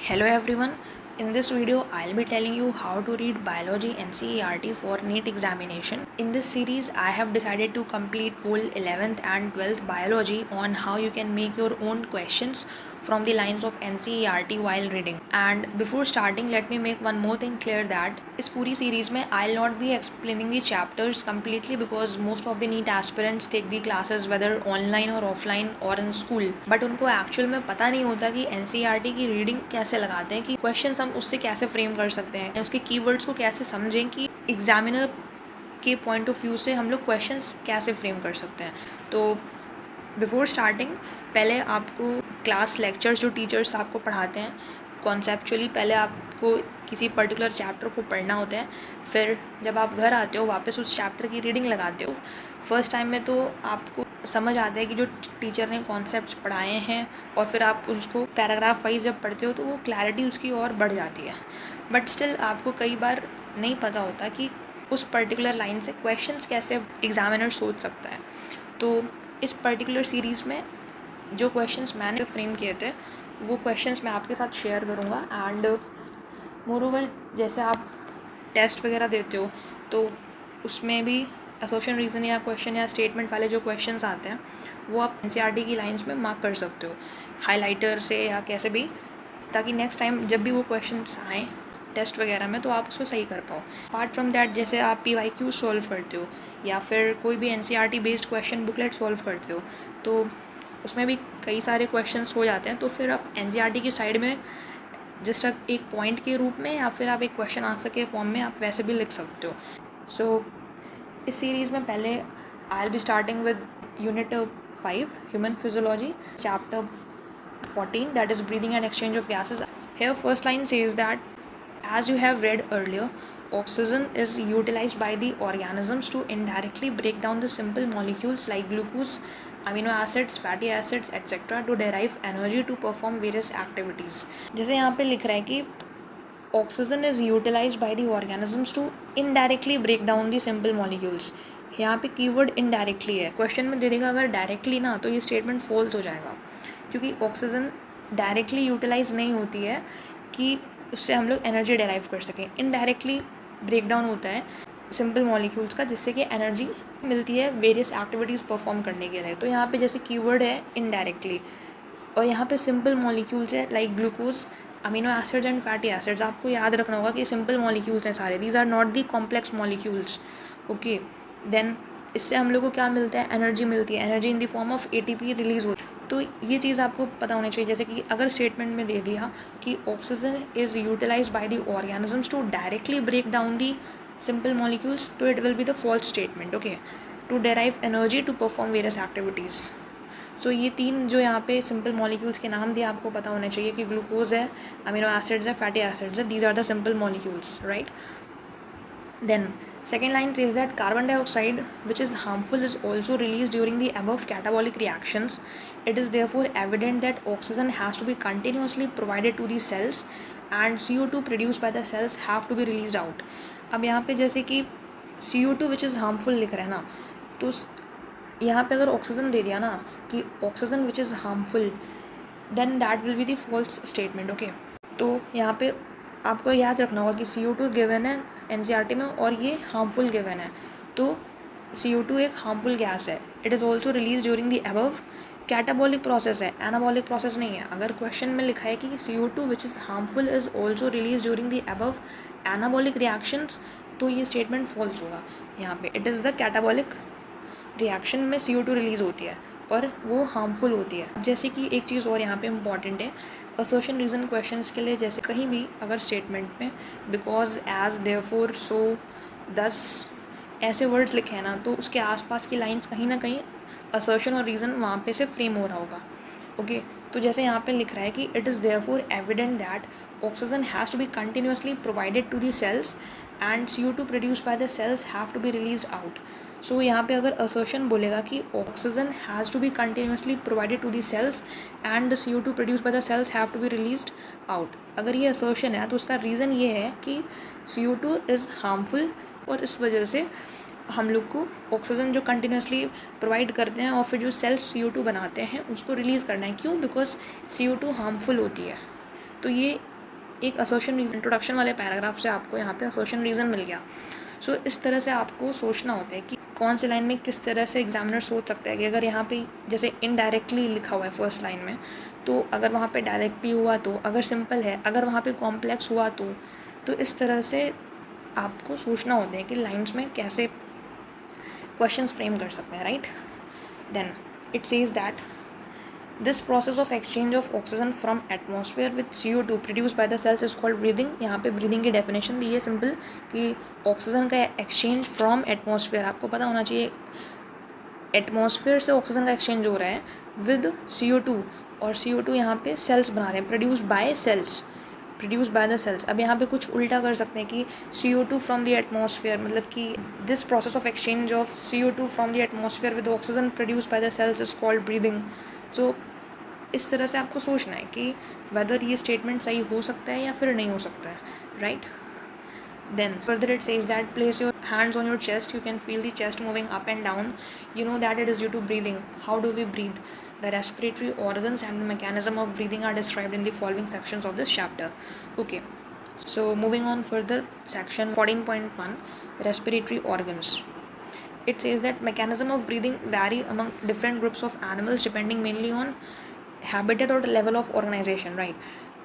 Hello everyone. In this video, I'll be telling you how to read Biology NCERT for NEET examination. In this series, I have decided to complete whole 11th and 12th Biology on how you can make your own questions from the lines of NCERT while reading. And before starting, let me make one more thing clear that इस पूरी series में I'll not be explaining the chapters completely because most of the NEET aspirants take the classes whether online or offline or in school. But उनको actual में पता नहीं होता कि NCERT की reading कैसे लगाते हैं, कि questions हम उससे कैसे frame कर सकते हैं, उसके keywords को कैसे समझें, कि examiner के पॉइंट ऑफ व्यू से हम लोग क्वेश्चंस कैसे फ्रेम कर सकते हैं. तो बिफोर स्टार्टिंग पहले आपको क्लास लेक्चर्स जो टीचर्स आपको पढ़ाते हैं कॉन्सेप्चुअली पहले आपको किसी पर्टिकुलर चैप्टर को पढ़ना होता है. फिर जब आप घर आते हो वापस उस चैप्टर की रीडिंग लगाते हो. फर्स्ट टाइम में तो आपको समझ आता है कि जो टीचर ने कॉन्सेप्ट्स पढ़ाए हैं, और फिर आप उसको पैराग्राफ वाइज जब पढ़ते हो तो वो क्लैरिटी उसकी और बढ़ जाती है. बट स्टिल आपको कई बार नहीं पता होता कि उस पर्टिकुलर लाइन से क्वेश्चंस कैसे एग्जामिनर सोच सकता है. तो इस पर्टिकुलर सीरीज़ में जो क्वेश्चंस मैंने फ्रेम किए थे वो क्वेश्चंस मैं आपके साथ शेयर करूँगा. एंड मोरोवर जैसे आप टेस्ट वगैरह देते हो तो उसमें भी एसोसिएशन रीज़न या क्वेश्चन या स्टेटमेंट वाले जो क्वेश्चंस आते हैं वो आप एनसीईआरटी की लाइंस में मार्क कर सकते हो हाइलाइटर से या कैसे भी, ताकि नेक्स्ट टाइम जब भी वो क्वेश्चंस आएँ टेस्ट वगैरह में तो आप उसको सही कर पाओ. अपार्ट फ्रॉम दैट जैसे आप PYQ सॉल्व करते हो या फिर कोई भी NCERT based question booklet solve करते हो तो उसमें भी कई सारे क्वेश्चंस हो जाते हैं. तो फिर आप NCERT की साइड में जस्ट एक पॉइंट के रूप में या फिर आप एक क्वेश्चन आंसर के फॉर्म में आप वैसे भी लिख सकते हो. सो इस सीरीज़ में पहले I will be starting with unit 5 human physiology chapter 14 that is breathing and exchange of gases. Here first line says that as you have read earlier, oxygen is utilized by the organisms to indirectly break down the simple molecules like glucose, amino acids, fatty acids, etc. to derive energy to perform various activities. जैसे यहाँ पे लिख रहा है कि oxygen is utilized by the organisms to indirectly break down the simple molecules. यहाँ पे keyword indirectly है. क्वेश्चन में दे देगा अगर डायरेक्टली ना तो ये स्टेटमेंट फॉल्स हो जाएगा, क्योंकि ऑक्सीजन डायरेक्टली यूटिलाइज नहीं होती है कि उससे हम लोग एनर्जी डेराइव कर सकें. इनडायरेक्टली ब्रेक डाउन होता है सिंपल मॉलिक्यूल्स का, जिससे कि एनर्जी मिलती है वेरियस एक्टिविटीज़ परफॉर्म करने के लिए. तो यहाँ पे जैसे कीवर्ड है इनडायरेक्टली, और यहाँ पे सिंपल मॉलिक्यूल्स है like glucose, amino acids and fatty acids. आपको याद रखना होगा कि सिंपल मॉलिक्यूल्स हैं सारे, these are not the complex molecules. Okay, then इससे हम लोग को क्या मिलता है, एनर्जी मिलती है. Energy in the form of ATP release होती है. तो ये चीज़ आपको पता होनी चाहिए. जैसे कि अगर स्टेटमेंट में दे दिया कि oxygen is utilized by the organisms to directly break down the simple molecules, तो it will be the false statement. Okay, to derive energy to perform various activities. So ये तीन जो यहाँ पे सिंपल मॉलिक्यूल्स के नाम दिए आपको पता होने चाहिए कि ग्लूकोज है, अमीनो एसिड्स है, फैटी एसिड्स है. These are the simple molecules, right. Then second line says that carbon dioxide, which is harmful, is also released during the above catabolic reactions. It is therefore evident that oxygen has to be continuously provided to the cells and CO2 produced by the cells have to be released out. अब यहाँ पे जैसे कि CO2 which is harmful लिख रहे हैं ना, तो यहाँ पे अगर ऑक्सीजन दे दिया ना कि oxygen which is harmful, then that will be the false statement. Okay, तो यहाँ पे आपको याद रखना होगा कि CO2 गिवन है NCERT में और ये हार्मफुल गिवन है. तो CO2 एक हार्मफुल गैस है. It is also release during the above catabolic process है, एनाबॉलिक प्रोसेस नहीं है. अगर क्वेश्चन में लिखा है कि CO2 which is harmful is also release during the above anabolic reactions, तो ये स्टेटमेंट फॉल्स होगा. यहाँ पे it is the catabolic reaction में CO2 रिलीज़ होती है और वो हार्मफुल होती है. जैसे कि एक चीज़ और यहाँ पे इम्पॉर्टेंट है असर्शन रीज़न क्वेश्चंस के लिए, जैसे कहीं भी अगर स्टेटमेंट में बिकॉज, एज, देयरफॉर, सो, दस ऐसे वर्ड्स लिखे हैं ना, तो उसके आसपास की लाइंस कहीं ना कहीं असर्शन और रीज़न वहाँ पे से फ्रेम हो रहा होगा. ओके, तो जैसे यहाँ पे लिख रहा है कि it is therefore evident that oxygen has to be continuously provided to the cells and CO2 produced by the cells have to be release out. So यहाँ पे अगर असर्शन बोलेगा कि oxygen has to be continuously provided to the cells and the CO2 produced by the cells have to be released out, अगर ये assertion है तो उसका रीज़न ये है कि CO2 इज़ हार्मफुल और इस वजह से हम लोग को ऑक्सीजन जो कंटिन्यूसली प्रोवाइड करते हैं और फिर जो सेल्स CO2 बनाते हैं उसको रिलीज़ करना है. क्यों? बिकॉज CO2 हार्मफुल होती है. तो ये एक असर्शन रीज़न, इंट्रोडक्शन वाले पैराग्राफ से आपको यहाँ पे असर्शन रीज़न मिल गया। सो इस तरह से आपको सोचना होता है कि कौन से लाइन में किस तरह से एग्जामिनर सोच सकता है कि अगर यहाँ पे जैसे इनडायरेक्टली लिखा हुआ है फर्स्ट लाइन में, तो अगर वहाँ पे डायरेक्टली हुआ तो, अगर सिंपल है, अगर वहाँ पे कॉम्प्लेक्स हुआ तो इस तरह से आपको सोचना होता है कि लाइन्स में कैसे क्वेश्चंस फ्रेम कर सकते हैं, right. Then it says that this process of exchange of oxygen from atmosphere with CO2 produce by the cells is called breathing. यहाँ पे ब्रीदिंग की डेफिनेशन दी है सिंपल कि ऑक्सीजन का एक्सचेंज फ्रॉम एटमॉस्फेयर, आपको पता होना चाहिए एटमॉस्फेयर से ऑक्सीजन का एक्सचेंज हो रहा है विद CO2, और CO2 यहाँ पे सेल्स बना रहे हैं, produce by cells, produce by the cells. अब यहाँ पे कुछ उल्टा कर सकते हैं कि CO2 फ्रॉम द एटमॉस्फेयर, मतलब कि this process of exchange of CO2 from the atmosphere with oxygen produce by the cells is called breathing. So इस तरह से आपको सोचना है कि वेदर ये स्टेटमेंट सही हो सकता है या फिर नहीं हो सकता है, right. Then further it says that place your hands on your chest, you can feel the chest moving up and down, you know that it is due to breathing. How do we breathe? The respiratory organs and the mechanism of breathing are described in the following sections of this chapter. Okay, so moving on further, section 14.1, respiratory organs. It says that mechanism of breathing vary among different groups of animals depending mainly on habitat और level of organization, right.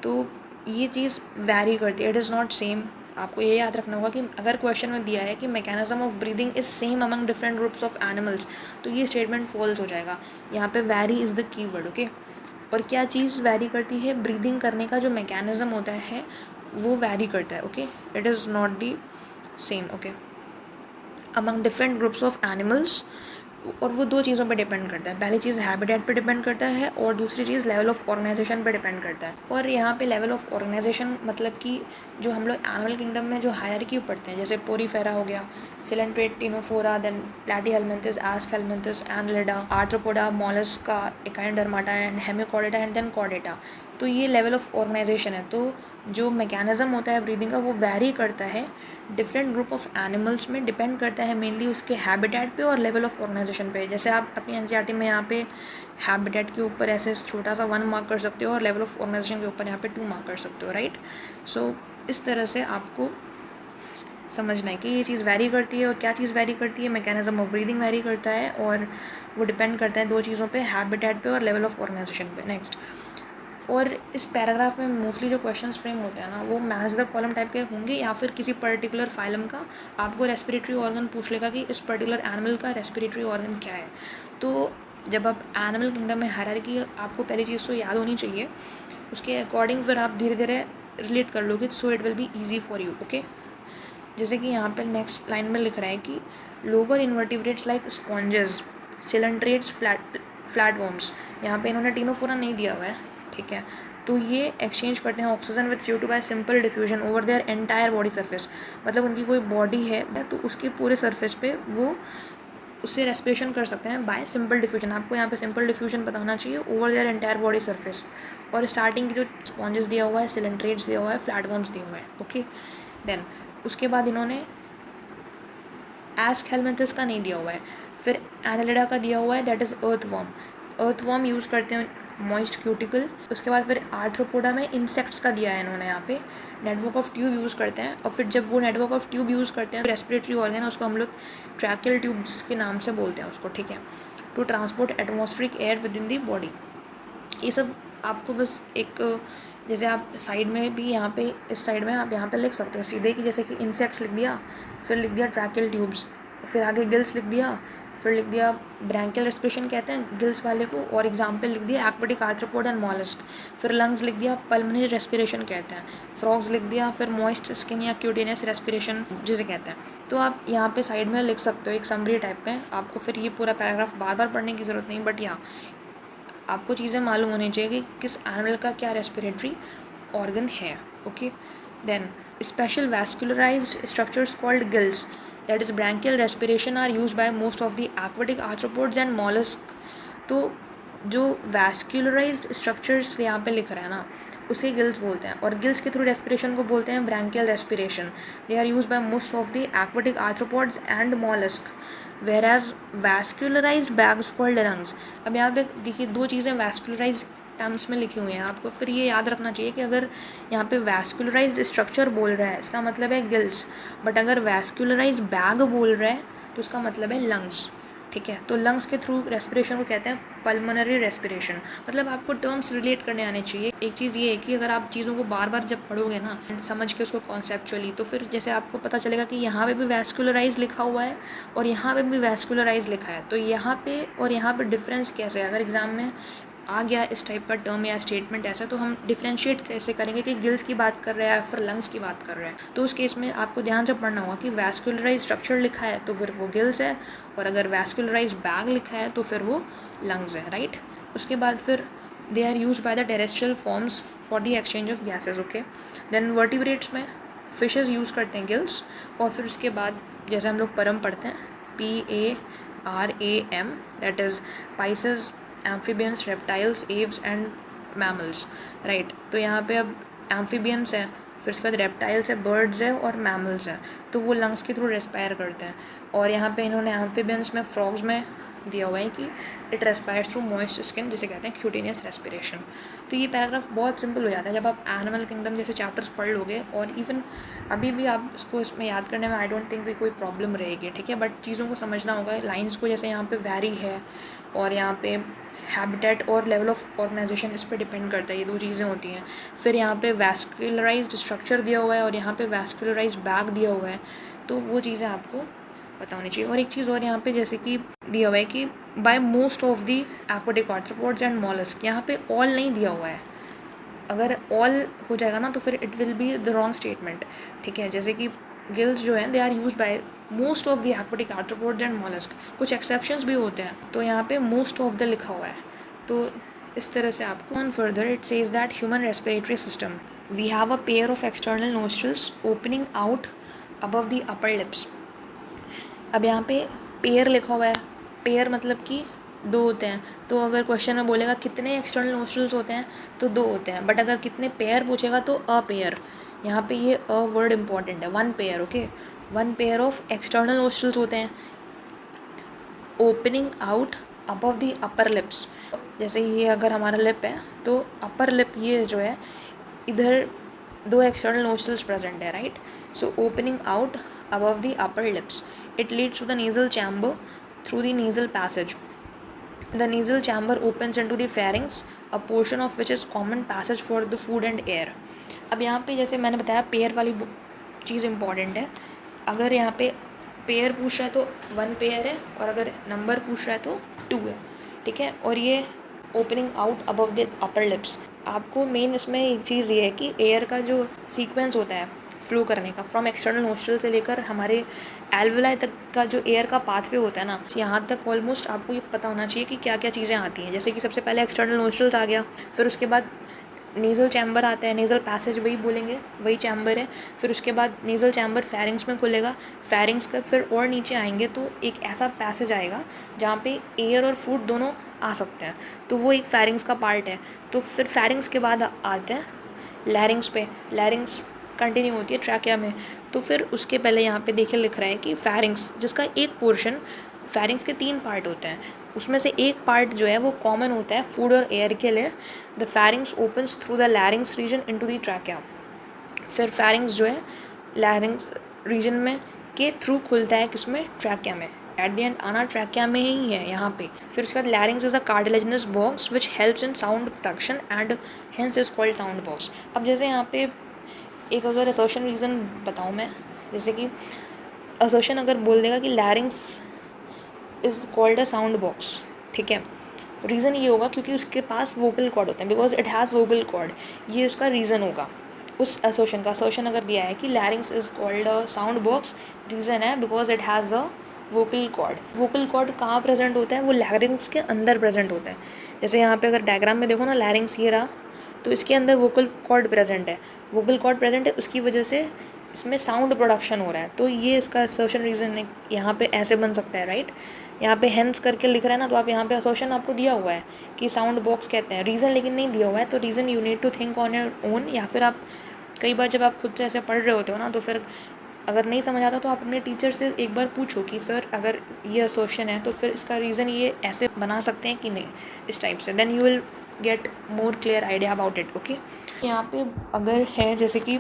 तो ये चीज़ vary करती है, it is not same. आपको ये याद रखना होगा कि अगर क्वेश्चन में दिया है कि mechanism of breathing is same among different groups of animals, तो ये स्टेटमेंट फॉल्स हो जाएगा। यहाँ पे vary is the keyword, okay. और क्या चीज़ वैरी करती है? ब्रीदिंग करने का जो मैकेनिज्म होता है वो वैरी करता है, okay. It is not the same, okay, among different groups of animals. और वो दो चीज़ों पे डिपेंड करता है, पहली चीज़ हैबिटेट पे डिपेंड करता है और दूसरी चीज़ लेवल ऑफ ऑर्गेनाइजेशन पे डिपेंड करता है। और यहाँ पे लेवल ऑफ ऑर्गेनाइजेशन मतलब कि जो हम लोग एनिमल किंगडम में जो हायरार्की पढ़ते हैं, जैसे पोरीफेरा हो गया, coelenterate, Ctenophora, then Platyhelminthes, Aschelminthes, Annelida, Arthropoda, Mollusca, Echinodermata and Hemichordata and then Chordata. तो ये लेवल ऑफ ऑर्गेनाइजेशन है। तो जो मैकेनिज्म होता है ब्रीदिंग का वो वैरी करता है डिफरेंट ग्रुप ऑफ एनिमल्स में, डिपेंड करता है मेनली उसके हैबिटेट पे और लेवल ऑफ ऑर्गेनाइजेशन पे। जैसे आप अपनी NCERT में यहाँ पे हैबिटेट के ऊपर ऐसे छोटा सा 1 मार्क कर सकते हो और लेवल ऑफ ऑर्गेनाइजेशन के ऊपर यहाँ पे 2 मार्क कर सकते हो, राइट। सो इस तरह से आपको समझना है कि ये चीज़ वैरी करती है और क्या चीज़ वैरी करती है, मैकेनिज्म ऑफ ब्रीदिंग वैरी करता है और वो डिपेंड करता है दो चीज़ों पे, हैबिटेट पे और लेवल ऑफ ऑर्गेनाइजेशन पे। नेक्स्ट, और इस पैराग्राफ में मोस्टली जो क्वेश्चंस फ्रेम होते हैं ना वो मैच द कॉलम टाइप के होंगे, या फिर किसी पर्टिकुलर फाइलम का आपको रेस्पिरेटरी ऑर्गन पूछ लेगा कि इस पर्टिकुलर एनिमल का रेस्पिरेटरी ऑर्गन क्या है। तो जब आप एनिमल किंगडम में हायरार्की, आपको पहली चीज़ तो याद होनी चाहिए, उसके अकॉर्डिंग फिर आप धीरे धीरे रिलेट कर लोगे, so it will be easy for you, okay. जैसे कि यहाँ पर नेक्स्ट लाइन में लिख रहा है कि lower invertebrates like sponges, coelenterates, flatworms, यहाँ पे इन्होंने टिनोफोरा नहीं दिया हुआ है, ठीक है। तो ये एक्सचेंज करते हैं oxygen with CO2 bye simple diffusion over their entire body surface. मतलब उनकी कोई बॉडी है तो उसके पूरे सरफेस पे वो उससे रेस्पिरेशन कर सकते हैं बाय सिंपल डिफ्यूजन। आपको यहाँ पे सिंपल डिफ्यूजन पता होना चाहिए, over their entire body surface. और स्टार्टिंग की जो स्पॉन्जेस दिया हुआ है, सिलेंट्रेट्स दिया हुआ है, फ्लैटवर्म्स दिए हुए हैं, ओके। देन उसके बाद इन्होंने एस्केलमिन्थस का नहीं दिया हुआ है, फिर एनालिडा का दिया हुआ है, that is earthworm. Earthworm use करते हैं मॉइस्ट क्यूटिकल। उसके बाद फिर आर्थ्रोपोडा में इंसेक्ट्स का दिया है इन्होंने, यहाँ पे नेटवर्क ऑफ ट्यूब यूज़ करते हैं। और फिर जब वो नेटवर्क ऑफ ट्यूब यूज़ करते हैं, रेस्पिरेटरी ऑर्गन उसको हम लोग ट्रैकियल ट्यूब्स के नाम से बोलते हैं उसको, ठीक है, to transport atmospheric air within the body. ये सब आपको बस एक, जैसे आप साइड में भी यहाँ पे, इस साइड में आप यहाँ पे लिख सकते हो सीधे कि जैसे कि इंसेक्ट्स लिख दिया, फिर लिख दिया ट्रैकियल ट्यूब्स, फिर आगे गिल्स लिख दिया, फिर लिख दिया ब्रैंकियल रेस्पिरेशन कहते हैं गिल्स वाले को, और एग्जाम्पल लिख दिया एक्वेटिक आर्थ्रोपोड एंड मॉलस्क। फिर लंग्स लिख दिया, पल्मोनरी रेस्पिरेशन कहते हैं, फ्रॉग्स लिख दिया, फिर मॉइस्ट स्किन या क्यूटेनियस रेस्पिरेशन जिसे कहते हैं। तो आप यहाँ पे साइड में लिख सकते हो एक समरी टाइप में। आपको फिर ये पूरा पैराग्राफ बार बार पढ़ने की ज़रूरत नहीं, बट यहाँ आपको चीज़ें मालूम होनी चाहिए कि किस एनिमल का क्या रेस्पिरेटरी ऑर्गन है, okay. Then special vascularized structures called gills, that is branchial respiration are used by most of the aquatic arthropods and mollusk। तो जो वैस्कुलराइज्ड स्ट्रक्चर्स यहाँ पे लिख रहा है ना उसे गिल्स बोलते हैं, और गिल्स के थ्रू रेस्पिरेशन को बोलते हैं branchial respiration. They are use by most of the aquatic arthropods and mollusc, whereas vascularized bags called lungs. अब यहाँ पे देखिए दो चीज़ें वैस्कुलराइज्ड टर्म्स में लिखी हुई हैं। आपको फिर ये याद रखना चाहिए कि अगर यहाँ पे वैस्कुलराइज्ड स्ट्रक्चर बोल रहा है इसका मतलब है गिल्स, बट अगर वैस्कुलराइज्ड बैग बोल रहा है तो उसका मतलब है लंग्स। ठीक है, तो लंग्स के थ्रू रेस्पिरेशन को कहते हैं पल्मोनरी रेस्पिरेशन। मतलब आपको टर्म्स रिलेट करने आने चाहिए। एक चीज़ ये है कि अगर आप चीज़ों को बार बार जब पढ़ोगे ना समझ के उसको कॉन्सेप्चुअली, तो फिर जैसे आपको पता चलेगा कि यहाँ पे भी वैस्कुलराइज लिखा हुआ है और यहाँ पे भी वैस्कुलराइज लिखा है, तो यहाँ पे और यहाँ पे डिफरेंस कैसे है। अगर एग्जाम में आ गया इस टाइप का टर्म या स्टेटमेंट ऐसा, तो हम डिफ्रेंशिएट कैसे करेंगे कि गिल्स की बात कर रहे हैं या फिर लंग्स की बात कर रहे हैं। तो उस केस में आपको ध्यान से पढ़ना होगा कि वैस्कुलराइज स्ट्रक्चर लिखा है तो फिर वो गिल्स है, और अगर वैस्कुलराइज बैग लिखा है तो फिर वो लंग्स है, राइट। उसके बाद फिर they are use by the terrestrial forms for the exchange of gases. Okay, then vertebrates में फिशेस यूज़ करते हैं गिल्स, और फिर उसके बाद जैसे हम लोग परम पढ़ते हैं PARAM, that is Pisces, amphibians, reptiles, Aves and mammals, right. तो यहाँ पे अब एम्फीबियंस है, फिर उसके बाद रेप्टाइल्स है, बर्ड्स है और मैमल्स हैं, तो वो लंग्स के थ्रू रेस्पायर करते हैं। और यहाँ पे इन्होंने एम्फीबियंस में, फ्रॉग्स में दिया हुआ है कि it respires through moist skin, जिसे कहते हैं क्यूटेनियस रेस्पिरेशन। तो ये पैराग्राफ बहुत सिंपल हो जाता है जब आप एनिमल किंगडम जैसे चैप्टर्स पढ़ लोगे, और इवन अभी भी आप इसको इसमें याद करने में आई डोंट थिंक कोई प्रॉब्लम रहेगी। ठीक है, बट चीज़ों को समझना होगा, लाइन्स को, जैसे यहाँ पे वैरी है और यहाँ पे हैबिटेट और लेवल ऑफ ऑर्गेनाइजेशन इस पर डिपेंड करता है, ये दो चीज़ें होती हैं। फिर यहाँ पे वैस्कुलराइज्ड स्ट्रक्चर दिया हुआ है और यहाँ पे वैस्कुलराइज्ड बैग दिया हुआ है, तो वो चीज़ें आपको पता होनी चाहिए। और एक चीज़ और यहाँ पे जैसे कि दिया हुआ है कि by most of the aquatic arthropods and mollusc, यहाँ पे ऑल नहीं दिया हुआ है। अगर ऑल हो जाएगा ना तो फिर it will be the wrong statement. ठीक है, जैसे कि गिल्स जो हैं they are use by most of the aquatic arthropods and mollusc, कुछ एक्सेप्शंस भी होते हैं, तो यहाँ पे मोस्ट ऑफ द लिखा हुआ है। तो इस तरह से आपको on further it says that human respiratory system, we have a pair of external nostrils opening out above the upper lips. अब यहाँ पे पेयर लिखा हुआ है, पेयर मतलब कि दो होते हैं, तो अगर क्वेश्चन में बोलेगा कितने एक्सटर्नल नोस्ट्रल्स होते हैं तो दो होते हैं, बट अगर कितने पेयर पूछेगा तो अ पेयर। यहाँ पे ये अ वर्ड इंपॉर्टेंट है, one pair. Okay, one pair of external nostrils होते हैं opening out above the upper lips. जैसे ये अगर हमारा लिप है तो अपर लिप ये जो है इधर दो एक्सटर्नल नोस्ट्रल्स प्रेजेंट है, right. So opening out above the upper lips, it leads to the nasal chamber through the nasal passage. The nasal chamber opens into the pharynx, a portion of which is common passage for the food and air. अब यहाँ पे जैसे मैंने बताया pair वाली चीज़ important है। अगर यहाँ पे पेयर पूछ रहा है तो वन पेयर है, और अगर नंबर पूछ रहा है तो टू है। ठीक है, और ये opening out above the upper lips, आपको मेन इसमें एक चीज़ ये है कि एयर का जो सीक्वेंस होता है फ्लो करने का, फ्रॉम एक्सटर्नल नोस्ट्रल से लेकर हमारे एल्वेलाई तक का जो एयर का पाथवे होता है ना, यहाँ तक ऑलमोस्ट आपको ये पता होना चाहिए कि क्या क्या चीज़ें आती हैं। जैसे कि सबसे पहले एक्सटर्नल नोस्ट्रल्स आ गया, फिर उसके बाद नेज़ल चैम्बर आता है, नेज़ल पैसेज वही बोलेंगे, वही चैम्बर है। फिर उसके बाद नेज़ल चैम्बर फेरिंग्स में खुलेगा, फेरिंग्स का फिर और नीचे आएंगे तो एक ऐसा पैसेज आएगा जहाँ पे एयर और फूड दोनों आ सकते हैं, तो वो एक फेरिंग्स का पार्ट है। तो फिर फेरिंग्स के बाद आते हैं लैरिंग्स पे, लैरिंग्स कंटिन्यू होती है ट्रैकिया में। तो फिर उसके पहले यहाँ पे देखिए लिख रहा है कि फेरिंग्स, जिसका एक पोर्शन, फेरिंग्स के तीन पार्ट होते हैं, उसमें से एक पार्ट जो है वो कॉमन होता है फूड और एयर के लिए। The pharynx opens through the larynx region into the trachea. फिर फेरिंग्स जो है लैरिंग्स रीजन में के थ्रू खुलता है, किसमें, ट्रैकिया में। एट द एंड आना ट्रैकिया में ही है यहाँ पे। फिर उसके बाद लैरिंग्स is a cartilaginous box which helps in sound production and hence is called sound box. अब जैसे यहाँ पे एक अगर असर्शन रीज़न बताऊँ मैं, जैसे कि असर्शन अगर बोल देगा कि larynx is called a sound box, ठीक है, रीज़न ये होगा क्योंकि उसके पास वोकल कॉर्ड होते हैं, because it has vocal cord, ये उसका रीज़न होगा उस असर्शन का। असर्शन अगर दिया है कि larynx is called a sound box, reason है because it has a vocal cord. Vocal cord कहाँ प्रेजेंट होता है, वो लैरिंग्स के अंदर प्रेजेंट होता है। जैसे यहाँ पे अगर डायग्राम में देखो ना, लैरिंग्स ये रहा, तो इसके अंदर वोकल कॉर्ड प्रेजेंट है। वोकल कॉर्ड प्रेजेंट है, उसकी वजह से इसमें साउंड प्रोडक्शन हो रहा है, तो ये इसका असर्शन रीज़न है। यहाँ पे ऐसे बन सकता है, राइट। यहाँ पे हेंस करके लिख रहा है ना, तो आप यहाँ पे असर्शन आपको दिया हुआ है कि साउंड बॉक्स कहते हैं, रीज़न लेकिन नहीं दिया हुआ है, तो reason you need to think on your own. या फिर आप कई बार जब आप खुद से ऐसे पढ़ रहे होते हो ना, तो फिर अगर नहीं समझ आता तो आप अपने टीचर से एक बार पूछो कि सर अगर ये असर्शन है तो फिर इसका रीज़न ये ऐसे बना सकते हैं कि नहीं, इस टाइप से। Then you will get more clear idea about it. Okay, यहाँ पे अगर है जैसे कि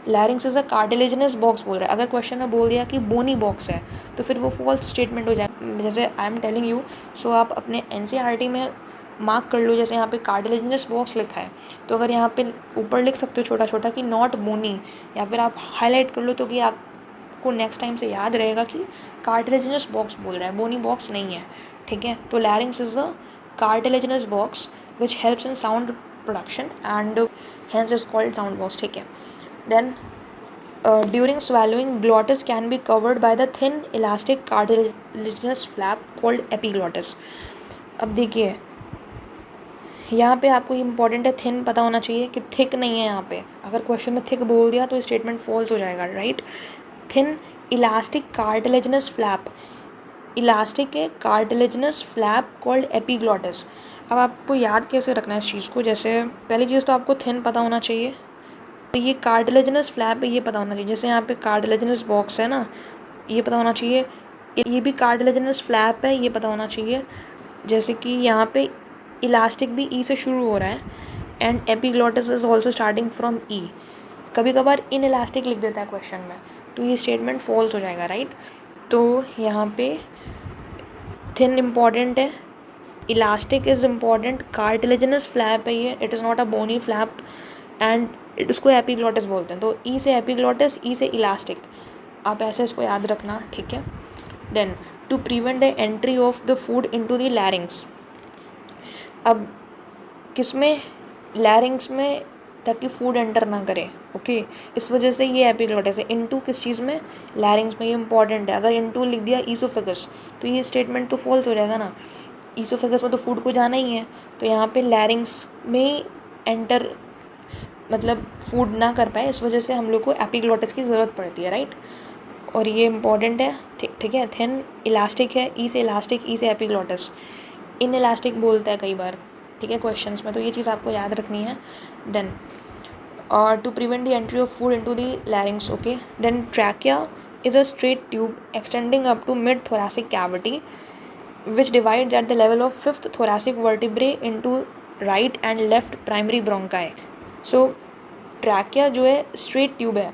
larynx is a cartilaginous box बोल रहा है, अगर क्वेश्चन में बोल दिया कि बोनी बॉक्स है तो फिर वो फॉल्स स्टेटमेंट हो जाए. जैसे आई एम टेलिंग यू, सो आप अपने एनसीईआरटी में मार्क कर लो, जैसे यहाँ पे कार्टिलेजिनस बॉक्स लिखा है तो अगर यहाँ पे ऊपर लिख सकते हो छोटा छोटा कि नॉट बोनी, या फिर आप हाईलाइट कर लो तो कि आपको नेक्स्ट टाइम से याद रहेगा कि कार्टिलेजिनस बॉक्स बोल रहा है, बोनी बॉक्स नहीं है. ठीक है, तो लैरिंग्स is a cartilaginous box which helps in sound production and hence is called sound box. ठीक है, then during swallowing, glottis can be covered by the thin elastic cartilaginous flap called epiglottis. अब देखिए यहाँ पे आपको इम्पॉर्टेंट है thin पता होना चाहिए कि थिक नहीं है. यहाँ पे अगर क्वेश्चन में थिक बोल दिया तो स्टेटमेंट फॉल्स हो जाएगा, right. Thin elastic cartilaginous flap, elastic है कार्टिलेजिनस फ्लैप कॉल्ड एपिग्लॉटिस. अब आपको याद कैसे रखना है इस चीज़ को, जैसे पहली चीज़ तो आपको थिन पता होना चाहिए, तो ये कार्टिलेजिनस फ्लैप है ये पता होना चाहिए. जैसे यहाँ पे कार्टिलेजिनस बॉक्स है ना, ये पता होना चाहिए, ये भी कार्टिलेजिनस फ्लैप है ये पता होना चाहिए. जैसे कि यहाँ पे इलास्टिक भी ई से शुरू हो रहा है and epiglottis is also starting from E. कभी कभार इन इलास्टिक लिख देता है क्वेश्चन में तो ये स्टेटमेंट फॉल्स हो जाएगा, राइट. तो यहाँ पे थिन इम्पॉर्टेंट है, elastic is important, cartilaginous flap है ये, it is not a bony flap and इसको एपिग्लॉटिस बोलते हैं. तो ई से एपिग्लॉटिस, ई से इलास्टिक, आप ऐसे इसको याद रखना. ठीक है, then to prevent the entry of the food into the larynx. अब किस में, लैरिंग्स में, ताकि फूड एंटर ना करे. ओके, इस वजह से ये एपिग्लॉटिस है. इनटू किस चीज़ में, लैरिंग्स में, ये इंपॉर्टेंट है. अगर इनटू लिख दिया ईसोफेगस तो ये स्टेटमेंट तो फॉल्स हो जाएगा ना, ईसोफेगस में तो फूड को जाना ही है. तो यहाँ पे लैरिंग्स में एंटर मतलब फूड ना कर पाए, इस वजह से हम लोग को एपिग्लॉटिस की ज़रूरत पड़ती है, राइट. और ये इंपॉर्टेंट है. ठीक है, थिन इलास्टिक है, ई से इलास्टिक, ई से एपिग्लॉटिस. इन इलास्टिक बोलता है कई बार, ठीक है, क्वेश्चंस में, तो ये चीज़ आपको याद रखनी है. देन और to prevent the entry of food into the larynx. Okay, then trachea is a straight tube extending up to mid thoracic cavity which divides at the level of fifth thoracic vertebrae into right and left primary bronchi. So trachea जो है straight tube है.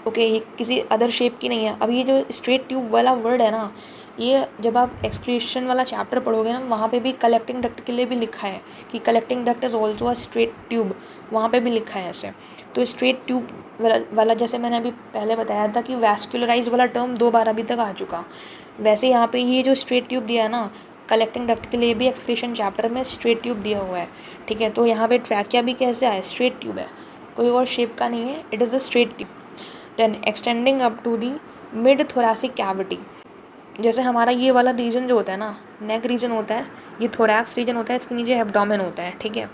Okay, ये किसी other shape की नहीं है. अब ये जो स्ट्रेट ट्यूब वाला वर्ड है ना, ये जब आप एक्सक्रीशन वाला चैप्टर पढ़ोगे ना, वहाँ पे भी कलेक्टिंग डक्ट के लिए भी लिखा है कि collecting duct is also a straight tube, वहाँ पे भी लिखा है ऐसे. तो स्ट्रेट ट्यूब वाला जैसे मैंने अभी पहले बताया था कि वैस्कुलराइज वाला टर्म 2 बार अभी तक आ चुका, वैसे यहाँ पे ये जो स्ट्रेट ट्यूब दिया है ना, कलेक्टिंग डक्ट के लिए भी एक्सक्रीशन चैप्टर में स्ट्रेट ट्यूब दिया हुआ है. ठीक है, तो यहाँ पे ट्रैकिया भी कैसे आया, स्ट्रेट ट्यूब है, कोई और शेप का नहीं है, it is a straight tube. Then extending up to the mid thoracic cavity. जैसे हमारा ये वाला रीजन जो होता है ना, नेक रीजन होता है, ये थोरैक्स रीजन होता है, इसके नीचे एब्डोमेन होता है. ठीक है,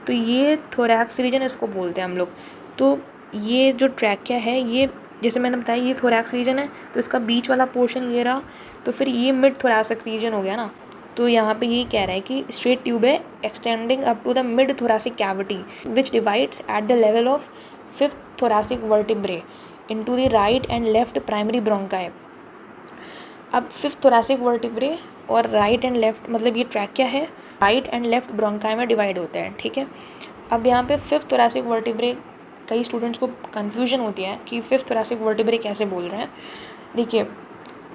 तो ये थोरैक्स रीजन इसको बोलते हैं हम लोग. तो ये जो ट्रैकिया है, ये जैसे मैंने बताया ये थोरैक्स रीजन है, तो इसका बीच वाला पोर्शन ये रहा, तो फिर ये मिड thoracic रीजन हो गया ना. तो यहाँ पे यही कह रहा है कि स्ट्रेट ट्यूब है extending up to the mid thoracic cavity which divides at the level of fifth thoracic vertebrae into the right and left primary bronchi. अब फिफ्थ thoracic vertebrae और राइट एंड लेफ्ट, मतलब ये trachea है, right and left bronchi में divide होते हैं. ठीक है, अब यहाँ पे फिफ्थ thoracic vertebrae कई स्टूडेंट्स को कन्फ्यूजन होती है कि फिफ्थ thoracic vertebrae कैसे बोल रहे हैं. देखिए,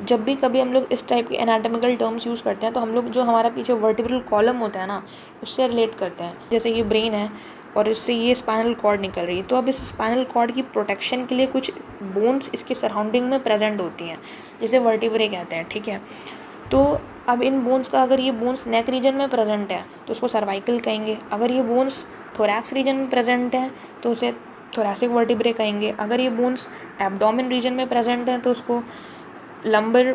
जब भी कभी हम लोग इस टाइप के एनाटॉमिकल टर्म्स यूज़ करते हैं तो हम लोग जो हमारा पीछे वर्टिब्रल कॉलम होता है ना, उससे रिलेट करते हैं. जैसे ये ब्रेन है और इससे ये स्पाइनल कॉर्ड निकल रही है, तो अब इस स्पाइनल कॉर्ड की प्रोटेक्शन के लिए कुछ बोन्स इसके सराउंडिंग में प्रेजेंट होती हैं, जैसे वर्टिब्रे कहते हैं. ठीक है, तो अब इन बोन्स का, अगर ये बोन्स नेक रीजन में प्रेजेंट है तो उसको सर्वाइकल कहेंगे. अगर ये बोन्स थोरैक्स रीजन में प्रेजेंट है तो उसे थोरैसिक वर्टिब्रे कहेंगे. अगर ये बोन्स एब्डोमेन रीजन में प्रेजेंट हैं तो उसको लंबर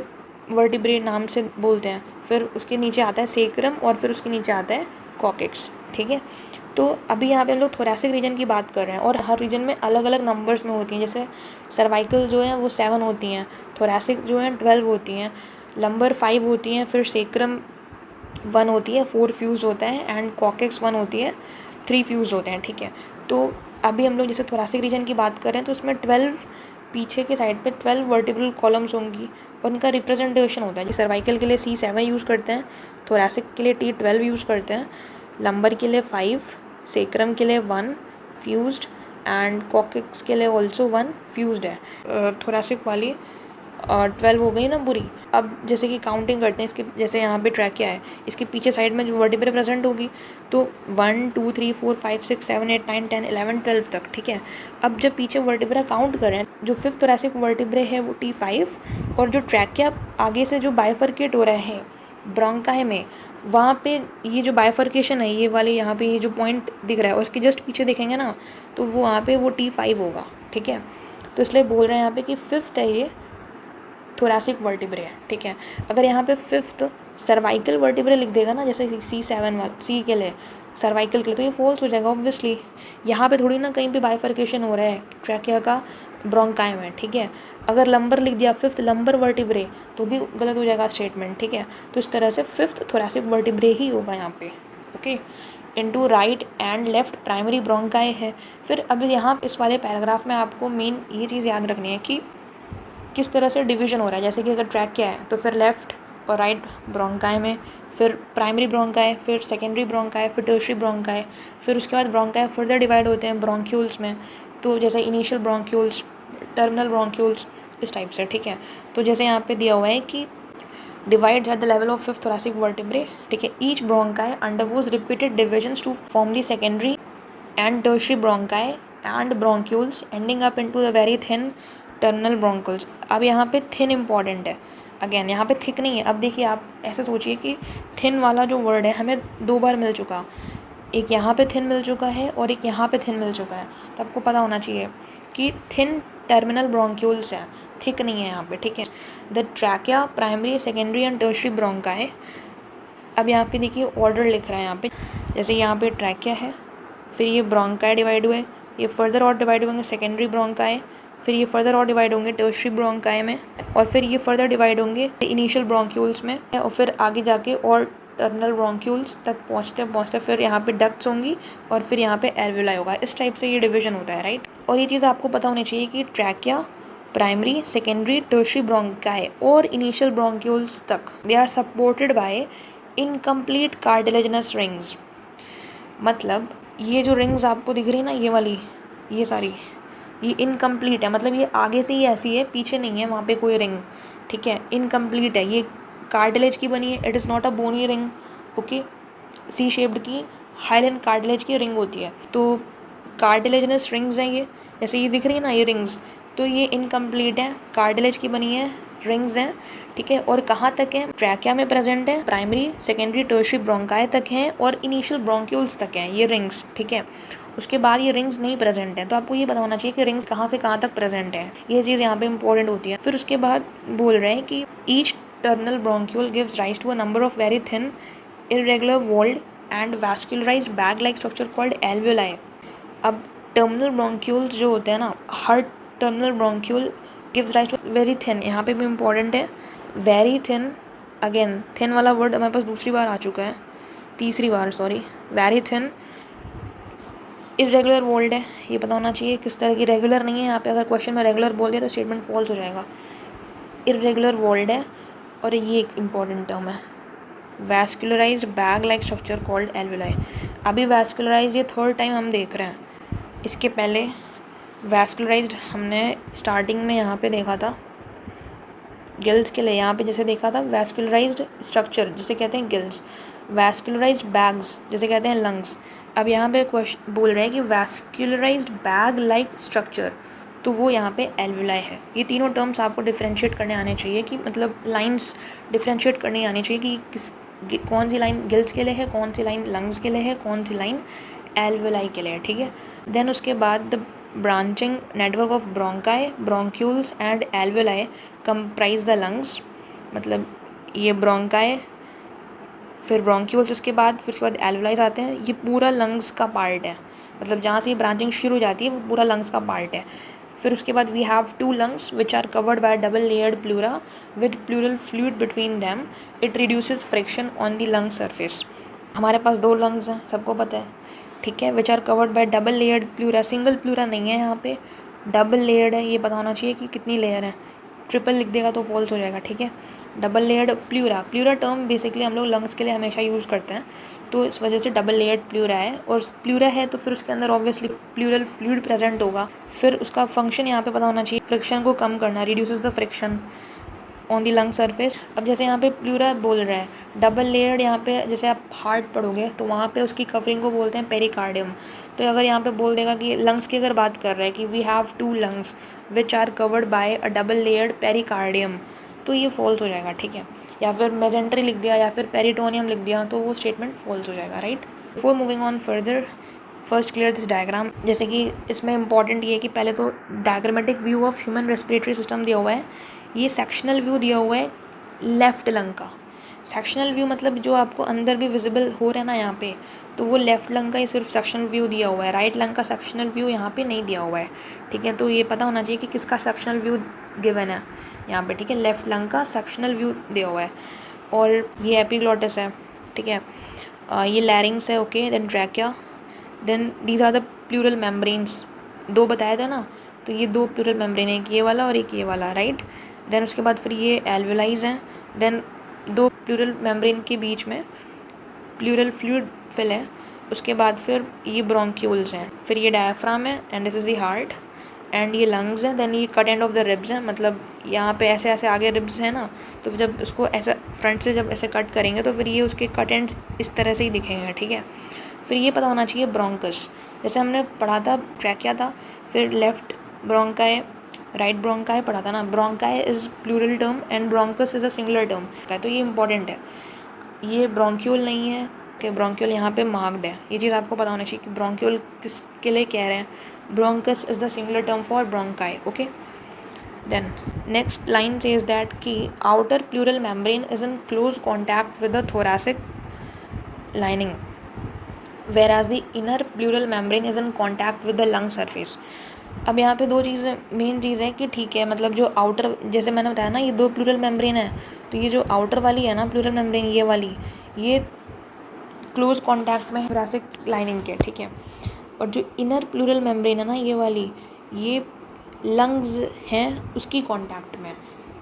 वर्टिब्रे नाम से बोलते हैं. फिर उसके नीचे आता है सेक्रम और फिर उसके नीचे आता है कॉकेक्स. ठीक है, तो अभी यहाँ पे हम लोग थोरैसिक रीजन की बात कर रहे हैं और हर रीजन में अलग अलग नंबर्स में होती हैं. जैसे सर्वाइकल जो है वो 7 होती हैं, थोरैसिक जो है 12 होती हैं, लंबर 5 होती हैं, फिर सेक्रम 1 होती है, 4 फ्यूज होता है, एंड कॉकेक्स 1 होती है, 3 फ्यूज होते हैं. ठीक है, तो अभी हम लोग जैसे थोरैसिक रीजन की बात कर रहे हैं तो उसमें 12 पीछे के साइड पे 12 वर्टिब्रल कॉलम्स होंगी और उनका रिप्रेजेंटेशन होता है. सर्वाइकल के लिए C7 यूज़ करते हैं, थोरैसिक के लिए T12 यूज़ करते हैं, लंबर के लिए 5, सेक्रम के लिए 1 फ्यूज्ड एंड कॉक्सिक्स के लिए ऑल्सो 1 फ्यूज्ड है। थोरेसिक वाली 12 हो गई ना पूरी। अब जैसे कि काउंटिंग करते हैं इसके, जैसे यहाँ पे ट्रैकिया है, इसके पीछे साइड में जो वर्टिब्रे प्रेजेंट होगी तो 1 2 3 4 5 6 7 8 9 10 11 12 तक, ठीक है। अब जब पीछे वर्टिब्रा काउंट करें, जो 5th थोरेसिक वर्टिब्रे है वो T5, और जो ट्रैकिया आगे से जो बाइफर्केट हो रहा है ब्रोंकाई में, वहाँ पे ये जो बाइफर्केशन है ये वाले, यहाँ पे ये जो पॉइंट दिख रहा है और इसके जस्ट पीछे देखेंगे ना तो वो वहाँ पे वो T5 होगा, ठीक है। तो इसलिए बोल रहे हैं यहाँ पे कि 5th है ये थोरेसिक वर्टिब्रे है, ठीक है। अगर यहाँ पे 5th सर्वाइकल वर्टिब्रे लिख देगा ना, जैसे C7 वाला, सी के लिए सर्वाइकल के लिए, तो ये फॉल्स हो जाएगा ऑब्वियसली। यहाँ पे थोड़ी ना कहीं पे बाइफर्केशन हो रहा है ट्रैकिया का ब्रोंकाई में, ठीक है। अगर लंबर लिख दिया 5th लंबर वर्टिब्रे तो भी गलत हो जाएगा स्टेटमेंट, ठीक है। तो इस तरह से 5th थोरेसिक वर्टिब्रे ही होगा यहाँ पे, okay. Into right and left primary bronchi है। फिर अब यहाँ इस वाले पैराग्राफ में आपको मेन ये चीज़ याद रखनी है कि किस तरह से डिवीजन हो रहा है। जैसे कि अगर ट्रैकिया है तो फिर लेफ्ट और राइट ब्रोंकाई में, फिर प्राइमरी ब्रोंकाई, फिर सेकेंडरी ब्रोंकाई, फिर टर्शियरी ब्रोंकाई, फिर उसके बाद ब्रोंकाई फर्दर डिवाइड होते हैं ब्रोंक्यूल्स में, तो जैसे इनिशियल ब्रोंक्यूल्स, टर्मिनल ब्रोंक्यूल्स, इस टाइप से, ठीक है। तो जैसे यहाँ पे दिया हुआ है कि divides at the level of 5th thoracic vertebrae, ठीक है। Each bronchi undergoes repeated divisions to form the secondary and tertiary bronchi and bronchioles ending up into the very thin terminal bronchioles. अब यहाँ पे थिन इंपॉर्टेंट है, again यहाँ पे thick नहीं है। अब देखिए आप ऐसे सोचिए कि थिन वाला जो वर्ड है हमें 2 बार मिल चुका, एक यहाँ पे थिन मिल चुका है और एक यहाँ पे थिन मिल चुका है, तो आपको पता होना चाहिए कि थिन टर्मिनल ब्रोंक्यूल्स हैं, थिक नहीं है यहाँ पे, ठीक है। The trachea primary secondary and tertiary bronchi. अब यहाँ पे देखिए ऑर्डर लिख रहा है यहाँ पे, जैसे यहाँ पे ट्रैकिया है, फिर ये ब्रोंकाई डिवाइड हुए, ये फर्दर और डिवाइड होंगे सेकेंडरी ब्रोंकाई, फिर ये फर्दर और डिवाइड होंगे टर्शियरी ब्रोंकाई में, और फिर ये फर्दर डिवाइड होंगे इनिशियल ब्रोंक्यूल्स में, और फिर आगे जाके और टर्मिनल ब्रोंक्यूल्स तक पहुँचते फिर यहाँ पे डक्ट्स होंगी और फिर यहाँ पे एल्वेलाई होगा। इस टाइप से ये डिवीजन होता है, राइट। और ये चीज़ आपको पता होनी चाहिए कि trachea primary secondary tertiary bronchi और इनिशियल ब्रोंक्यूल्स तक they are supported by incomplete cartilaginous rings. मतलब ये जो रिंग्स आपको दिख रही है ना, ये वाली, ये सारी, ये इनकम्प्लीट है, मतलब ये आगे से ही ऐसी है, पीछे नहीं है वहाँ पे कोई रिंग, ठीक है। इनकम्प्लीट है, ये कार्टिलेज की बनी है, it is not a bony ring, okay. C shaped की हाइलाइन कार्टिलेज की रिंग होती है, तो कार्टिलेजिनस रिंग्स हैं ये, जैसे ये दिख रही है ना ये रिंग्स, तो ये इनकम्प्लीट है, कार्टिलेज की बनी है, रिंग्स हैं, ठीक है। और कहाँ तक है? ट्रैकिया में प्रेजेंट है, प्राइमरी सेकेंडरी टर्शियरी ब्रोंकाई तक हैं और इनिशियल ब्रोंक्यूल्स तक हैं ये रिंग्स, ठीक है। उसके बाद ये रिंग्स नहीं प्रेजेंट है, तो आपको ये पता होना चाहिए कि रिंग्स कहाँ से कहाँ तक प्रेजेंट है, ये चीज़ यहाँ पे इंपॉर्टेंट होती है। फिर उसके बाद बोल रहे हैं कि each terminal bronchiole gives rise to a number of very thin irregular walled and vascularized bag like structure called alveoli. अब टर्मिनल ब्रोंक्यूल्स जो होते हैं ना, हर terminal bronchiole gives rise to very thin, यहाँ पे भी इंपॉर्टेंट है वेरी थिन। अगेन थिन वाला वर्ड हमारे पास दूसरी बार आ चुका है, तीसरी बार sorry, very thin irregular walled है, ये पता होना चाहिए किस तरह की, रेगुलर नहीं है यहाँ पे, अगर क्वेश्चन में रेगुलर बोल दिया तो स्टेटमेंट फॉल्स हो जाएगा। इरेगुलर वॉल्ड है, और ये एक इम्पॉर्टेंट टर्म है vascularized bag like structure called alveoli. अभी वैस्कुलराइज ये 3rd टाइम हम देख रहे हैं, इसके पहले वैस्कुलराइज्ड हमने स्टार्टिंग में यहाँ पे देखा था गिल्स के लिए, यहाँ पे जैसे देखा था वैस्कुलराइज्ड स्ट्रक्चर जिसे कहते हैं गिल्स, वैस्कुलराइज्ड बैग्स जिसे कहते हैं लंग्स। अब यहाँ पे क्वेश्चन बोल रहे हैं कि वैस्कुलराइज्ड बैग लाइक स्ट्रक्चर, तो वो यहाँ पे एल्वेलाई है। ये तीनों टर्म्स आपको डिफरेंशिएट करने आने चाहिए, कि मतलब लाइंस डिफरेंशिएट करनी आनी चाहिए कि कौन सी लाइन गिल्स के लिए है, कौन सी लाइन लंग्स के लिए है, कौन सी लाइन एल्वेलाई के लिए है, ठीक है। देन उसके बाद the branching network of bronchi, bronchioles and alveoli comprise the lungs. मतलब ये ब्रोंकाई, फिर ब्रोंक्यूल्स, उसके बाद एल्वेलाइज आते हैं, ये पूरा लंग्स का पार्ट है, मतलब जहाँ से ये ब्रांचिंग शुरू हो जाती है वो पूरा लंग्स का पार्ट है। फिर उसके बाद we have 2 lungs which are covered by double layered pleura with pleural fluid between them, it reduces friction on the lung surface. हमारे पास 2 lungs हैं, सबको पता है, ठीक है, which are covered by double layered pleura, single pleura नहीं है यहाँ पे, डबल लेयर्ड है, ये पता होना चाहिए कि कितनी लेयर है, ट्रिपल लिख देगा तो फॉल्स हो जाएगा, ठीक है। Double layered pleura, pleura term basically हम लोग लंग्स के लिए हमेशा यूज़ करते हैं, तो इस वजह से डबल लेयर्ड प्लूरा है। और प्लूरा है तो फिर उसके अंदर ऑब्वियसली प्लूरल फ्लूइड प्रेजेंट होगा। फिर उसका फंक्शन यहाँ पे पता होना चाहिए, फ्रिक्शन को कम करना, reduces the friction on the lung surface. अब जैसे यहाँ पे प्लूरा बोल रहा है, डबल लेयर्ड, यहाँ पे जैसे आप हार्ट पढ़ोगे तो वहाँ पे उसकी कवरिंग को बोलते हैं पेरिकार्डियम। तो अगर यहाँ पे बोल देगा कि लंग्स की अगर बात कर रहा है कि we have 2 lungs which are covered by a double layered pericardium, तो ये फॉल्स हो जाएगा, ठीक है। या फिर मेजेंट्री लिख दिया या फिर पेरिटोनियम लिख दिया तो वो स्टेटमेंट फॉल्स हो जाएगा, right. Before moving on further, first clear this diagram. जैसे कि इसमें इंपॉर्टेंट ये है कि पहले तो diagrammatic view of human respiratory system दिया हुआ है, ये सेक्शनल व्यू दिया हुआ है लेफ्ट लंग का। सेक्शनल व्यू मतलब जो आपको अंदर भी विजिबल हो रहा है ना यहाँ पे, तो वो लेफ्ट लंग का ही सिर्फ सेक्शनल व्यू दिया हुआ है, राइट लंग का सेक्शनल व्यू यहाँ पे नहीं दिया हुआ है, ठीक है। तो ये पता होना चाहिए कि किसका सेक्शनल व्यू गिवन है यहाँ पे, ठीक है। लेफ्ट लंग का सेक्शनल व्यू दिया हुआ है। और ये एपिग्लॉटिस है, ठीक है। ये लैरिंग्स है, okay. Then trachea, then these are the pleural membranes, 2 बताया था ना, तो ये 2 प्लूरल मेम्ब्रेन है, एक ये वाला और एक ये वाला, राइट। देन उसके बाद फिर ये एल्वेलाइज हैं, देन 2 प्लूरल मेम्ब्रेन के बीच में प्लूरल फ्लूइड फिल है, उसके बाद फिर ये ब्रोंक्यूल्स हैं, फिर ये डायफ्राम है and this is the heart and ये लंग्स हैं। देन ये cut end of the ribs हैं, मतलब यहाँ पे ऐसे ऐसे आगे रिब्स हैं ना, तो जब उसको ऐसा फ्रंट से जब ऐसे कट करेंगे तो फिर ये उसके कट एंड्स इस तरह से ही दिखेंगे, ठीक है। फिर ये पता होना चाहिए ब्रोंकस, जैसे हमने पढ़ा था ट्रैकिया था, फिर लेफ्ट ब्रोंकाई राइट ब्रोंकाई पढ़ा था ना। Bronchi is plural term and bronchus is a singular term, तो ये इंपॉर्टेंट है। ये ब्रोंक्यूल नहीं है कि ब्रोंक्यूल यहाँ पे मार्क्ड है, ये चीज़ आपको पता होना चाहिए कि ब्रोंक्यूल किसके लिए कह रहे हैं। Bronchus is the singular term for bronchi, okay. Then next line says that कि outer pleural membrane is in close contact with the thoracic lining, whereas the inner pleural membrane is in contact with the lung surface. अब यहाँ पे 2 चीज़ें main चीज़ है कि ठीक है, मतलब जो आउटर, जैसे मैंने बताया ना, ये 2 प्लूरल मेम्ब्रेन है, तो ये जो आउटर वाली है ना प्लूरल मेम्ब्रेन, ये वाली, ये क्लोज कॉन्टैक्ट में थोरैसिक लाइनिंग के, ठीक है। और जो इनर प्लूरल मेम्ब्रेन है ना, ये वाली, ये लंग्स हैं उसकी कांटेक्ट में,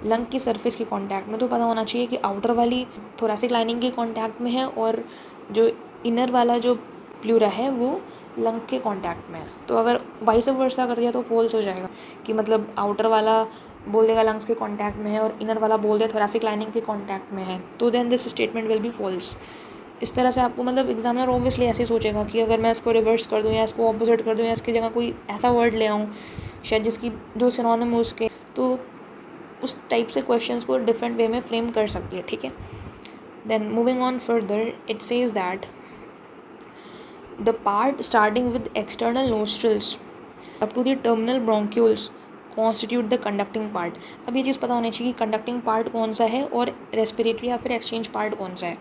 लंग की सरफेस की कांटेक्ट में। तो पता होना चाहिए कि आउटर वाली थोरैसिक लाइनिंग के कांटेक्ट में है और जो इनर वाला जो प्लूरा है वो लंग के कांटेक्ट में है। तो अगर वाइस वर्सा कर दिया तो फॉल्स हो जाएगा, कि मतलब आउटर वाला बोल देगा लंग्स के कांटेक्ट में है और इनर वाला बोल दे थोरैसिक लाइनिंग के कांटेक्ट में है, तो then this statement will be false. इस तरह से आपको, मतलब एग्जामिनर ऑब्वियसली ऐसे सोचेगा कि अगर मैं इसको रिवर्स कर दूँ या इसको ऑपोजिट कर दूँ या इसकी जगह कोई ऐसा वर्ड ले आऊँ शायद जिसकी जो सिनोनिम हो उसके, तो उस टाइप से क्वेश्चंस को डिफरेंट वे में फ्रेम कर सकती है, ठीक है। Then moving on further, it says that the part starting with external nostrils up to the terminal bronchioles constitute the conducting part. अब ये चीज़ पता होनी चाहिए कि कंडक्टिंग पार्ट कौन सा है और रेस्पिरेटरी या फिर एक्सचेंज पार्ट कौन सा है।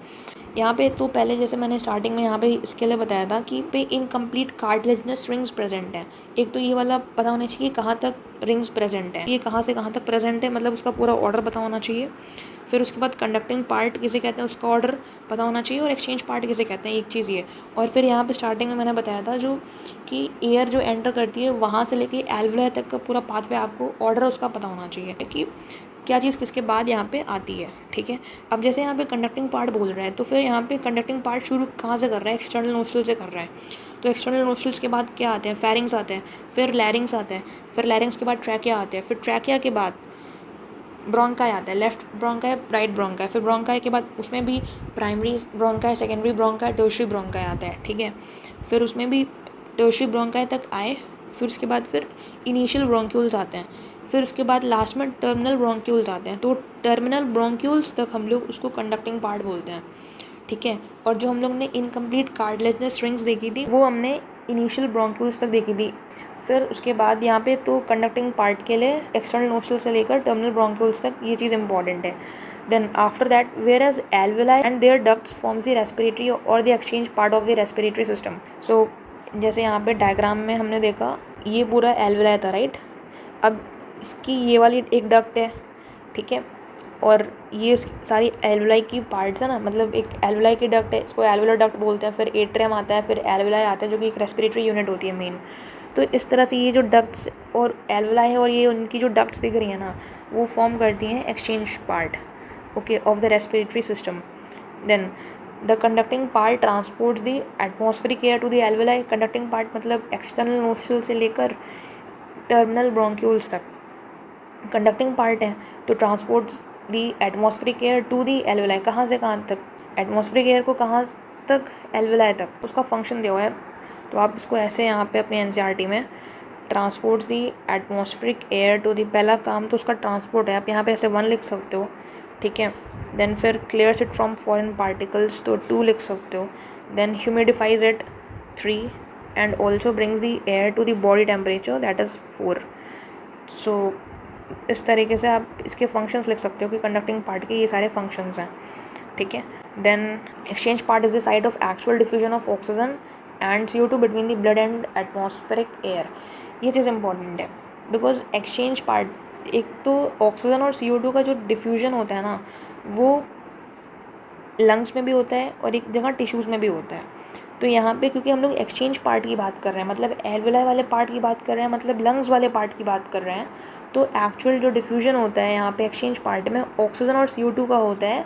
यहाँ पे तो पहले जैसे मैंने स्टार्टिंग में यहाँ पे इसके लिए बताया था कि पे इनकम्प्लीट कार्टिलेजिनस रिंग्स प्रेजेंट हैं। एक तो ये वाला पता होना चाहिए कहाँ तक रिंग्स प्रेजेंट हैं, ये कहाँ से कहाँ तक प्रेजेंट है, मतलब उसका पूरा ऑर्डर पता होना चाहिए। फिर उसके बाद कंडक्टिंग पार्ट किसे कहते हैं उसका ऑर्डर पता होना चाहिए, और एक्सचेंज पार्ट किसे कहते हैं, एक चीज़ ये। और फिर यहाँ पे स्टार्टिंग में मैंने बताया था जो कि एयर जो एंटर करती है वहाँ से लेके एल्वुलाई तक का पूरा पाथवे आपको ऑर्डर उसका पता होना चाहिए कि क्या चीज़ किसके बाद यहाँ पे आती है, ठीक है। अब जैसे यहाँ पे कंडक्टिंग पार्ट बोल रहा है तो फिर यहाँ पे कंडक्टिंग पार्ट शुरू कहाँ से कर रहा है, एक्सटर्नल नोस्ट्रल से कर रहा है। तो एक्सटर्नल नोस्ट्रल्स के बाद क्या आते हैं, फेरिंग्स आते हैं, फिर लैरिंग्स आते हैं, फिर लैरिंग्स के बाद ट्रैकिया आते हैं, फिर ट्रैकिया के बाद ब्रोंकाई आता है, लेफ्ट ब्रोंकाई राइट ब्रोंकाई, फिर ब्रोंकाई के बाद उसमें भी primary bronchi, secondary bronchi, tertiary bronchi आता है, ठीक है। फिर उसमें भी टर्शियरी ब्रोंकाई तक आए, फिर उसके बाद फिर इनिशियल ब्रोंक्यूल्स आते हैं, फिर उसके बाद लास्ट में टर्मिनल ब्रोंक्यूल्स आते हैं। तो टर्मिनल ब्रोंक्यूल्स तक हम लोग उसको कंडक्टिंग पार्ट बोलते हैं, ठीक है। और जो हम लोग ने इनकम्प्लीट कार्टिलेजिनस रिंग्स देखी थी वो हमने इनिशियल ब्रोंक्यूल्स तक देखी थी। फिर उसके बाद यहाँ पे तो कंडक्टिंग पार्ट के लिए एक्सटर्नल नोस्ट्रल से लेकर टर्मिनल ब्रोंक्यूल्स तक ये चीज़ इंपॉर्टेंट है। Then after that whereas alveoli and their ducts forms the respiratory और the exchange part of the respiratory system. So जैसे यहाँ पे डायग्राम में हमने देखा ये पूरा एल्वुलाई था, राइट। अब इसकी ये वाली एक डक्ट है, ठीक है, और ये सारी एल्वुलाई की पार्ट्स है ना, मतलब एक एल्वुलाई की डक्ट है, इसको एल्वुलर डक्ट बोलते हैं। फिर एट्रियम आता है, फिर एल्वुलाई आता है जो कि एक रेस्पिरेटरी यूनिट होती है मेन। तो इस तरह से ये जो डक्ट्स और एल्वुलाई है और ये उनकी जो डक्ट्स दिख रही है ना, वो फॉर्म करती हैं exchange part, okay, of the respiratory system. Then the conducting part transports the atmospheric air to the alveoli. Conducting part मतलब एक्सटर्नल नोस्ट्रल से लेकर टर्मिनल ब्रोंक्यूल्स तक कंडक्टिंग पार्ट है, तो transports the atmospheric air to the alveoli. कहाँ से कहाँ तक? एटमॉस्फेरिक एयर को कहाँ तक? एल्वुलाई तक। उसका फंक्शन दिया हुआ है, तो आप इसको ऐसे यहाँ पे अपने एनसीईआरटी में transports the atmospheric air to the, पहला काम तो उसका ट्रांसपोर्ट है, आप यहाँ पे ऐसे 1 लिख सकते हो, ठीक है। देन फिर clears it from foreign particles, तो 2 लिख सकते हो। Then humidifies it 3 and also brings the air to the body temperature, that is 4। So इस तरीके से आप इसके फंक्शंस लिख सकते हो कि कंडक्टिंग पार्ट के ये सारे फंक्शंस हैं, ठीक है। Then exchange part is the site of actual diffusion of oxygen and CO2 between the blood and atmospheric air. ये चीज़ इंपॉर्टेंट है बिकॉज एक्सचेंज पार्ट, एक तो ऑक्सीजन और CO2 का जो डिफ्यूजन होता है ना, वो लंग्स में भी होता है और एक जगह टिश्यूज़ में भी होता है। तो यहाँ पे क्योंकि हम लोग एक्सचेंज पार्ट की बात कर रहे हैं, मतलब एल्वुलाई वाले पार्ट की बात कर रहे हैं, मतलब लंग्स वाले पार्ट की बात कर रहे हैं, तो एक्चुअल जो डिफ्यूजन होता है यहाँ पे एक्सचेंज पार्ट में ऑक्सीजन और CO2 का होता है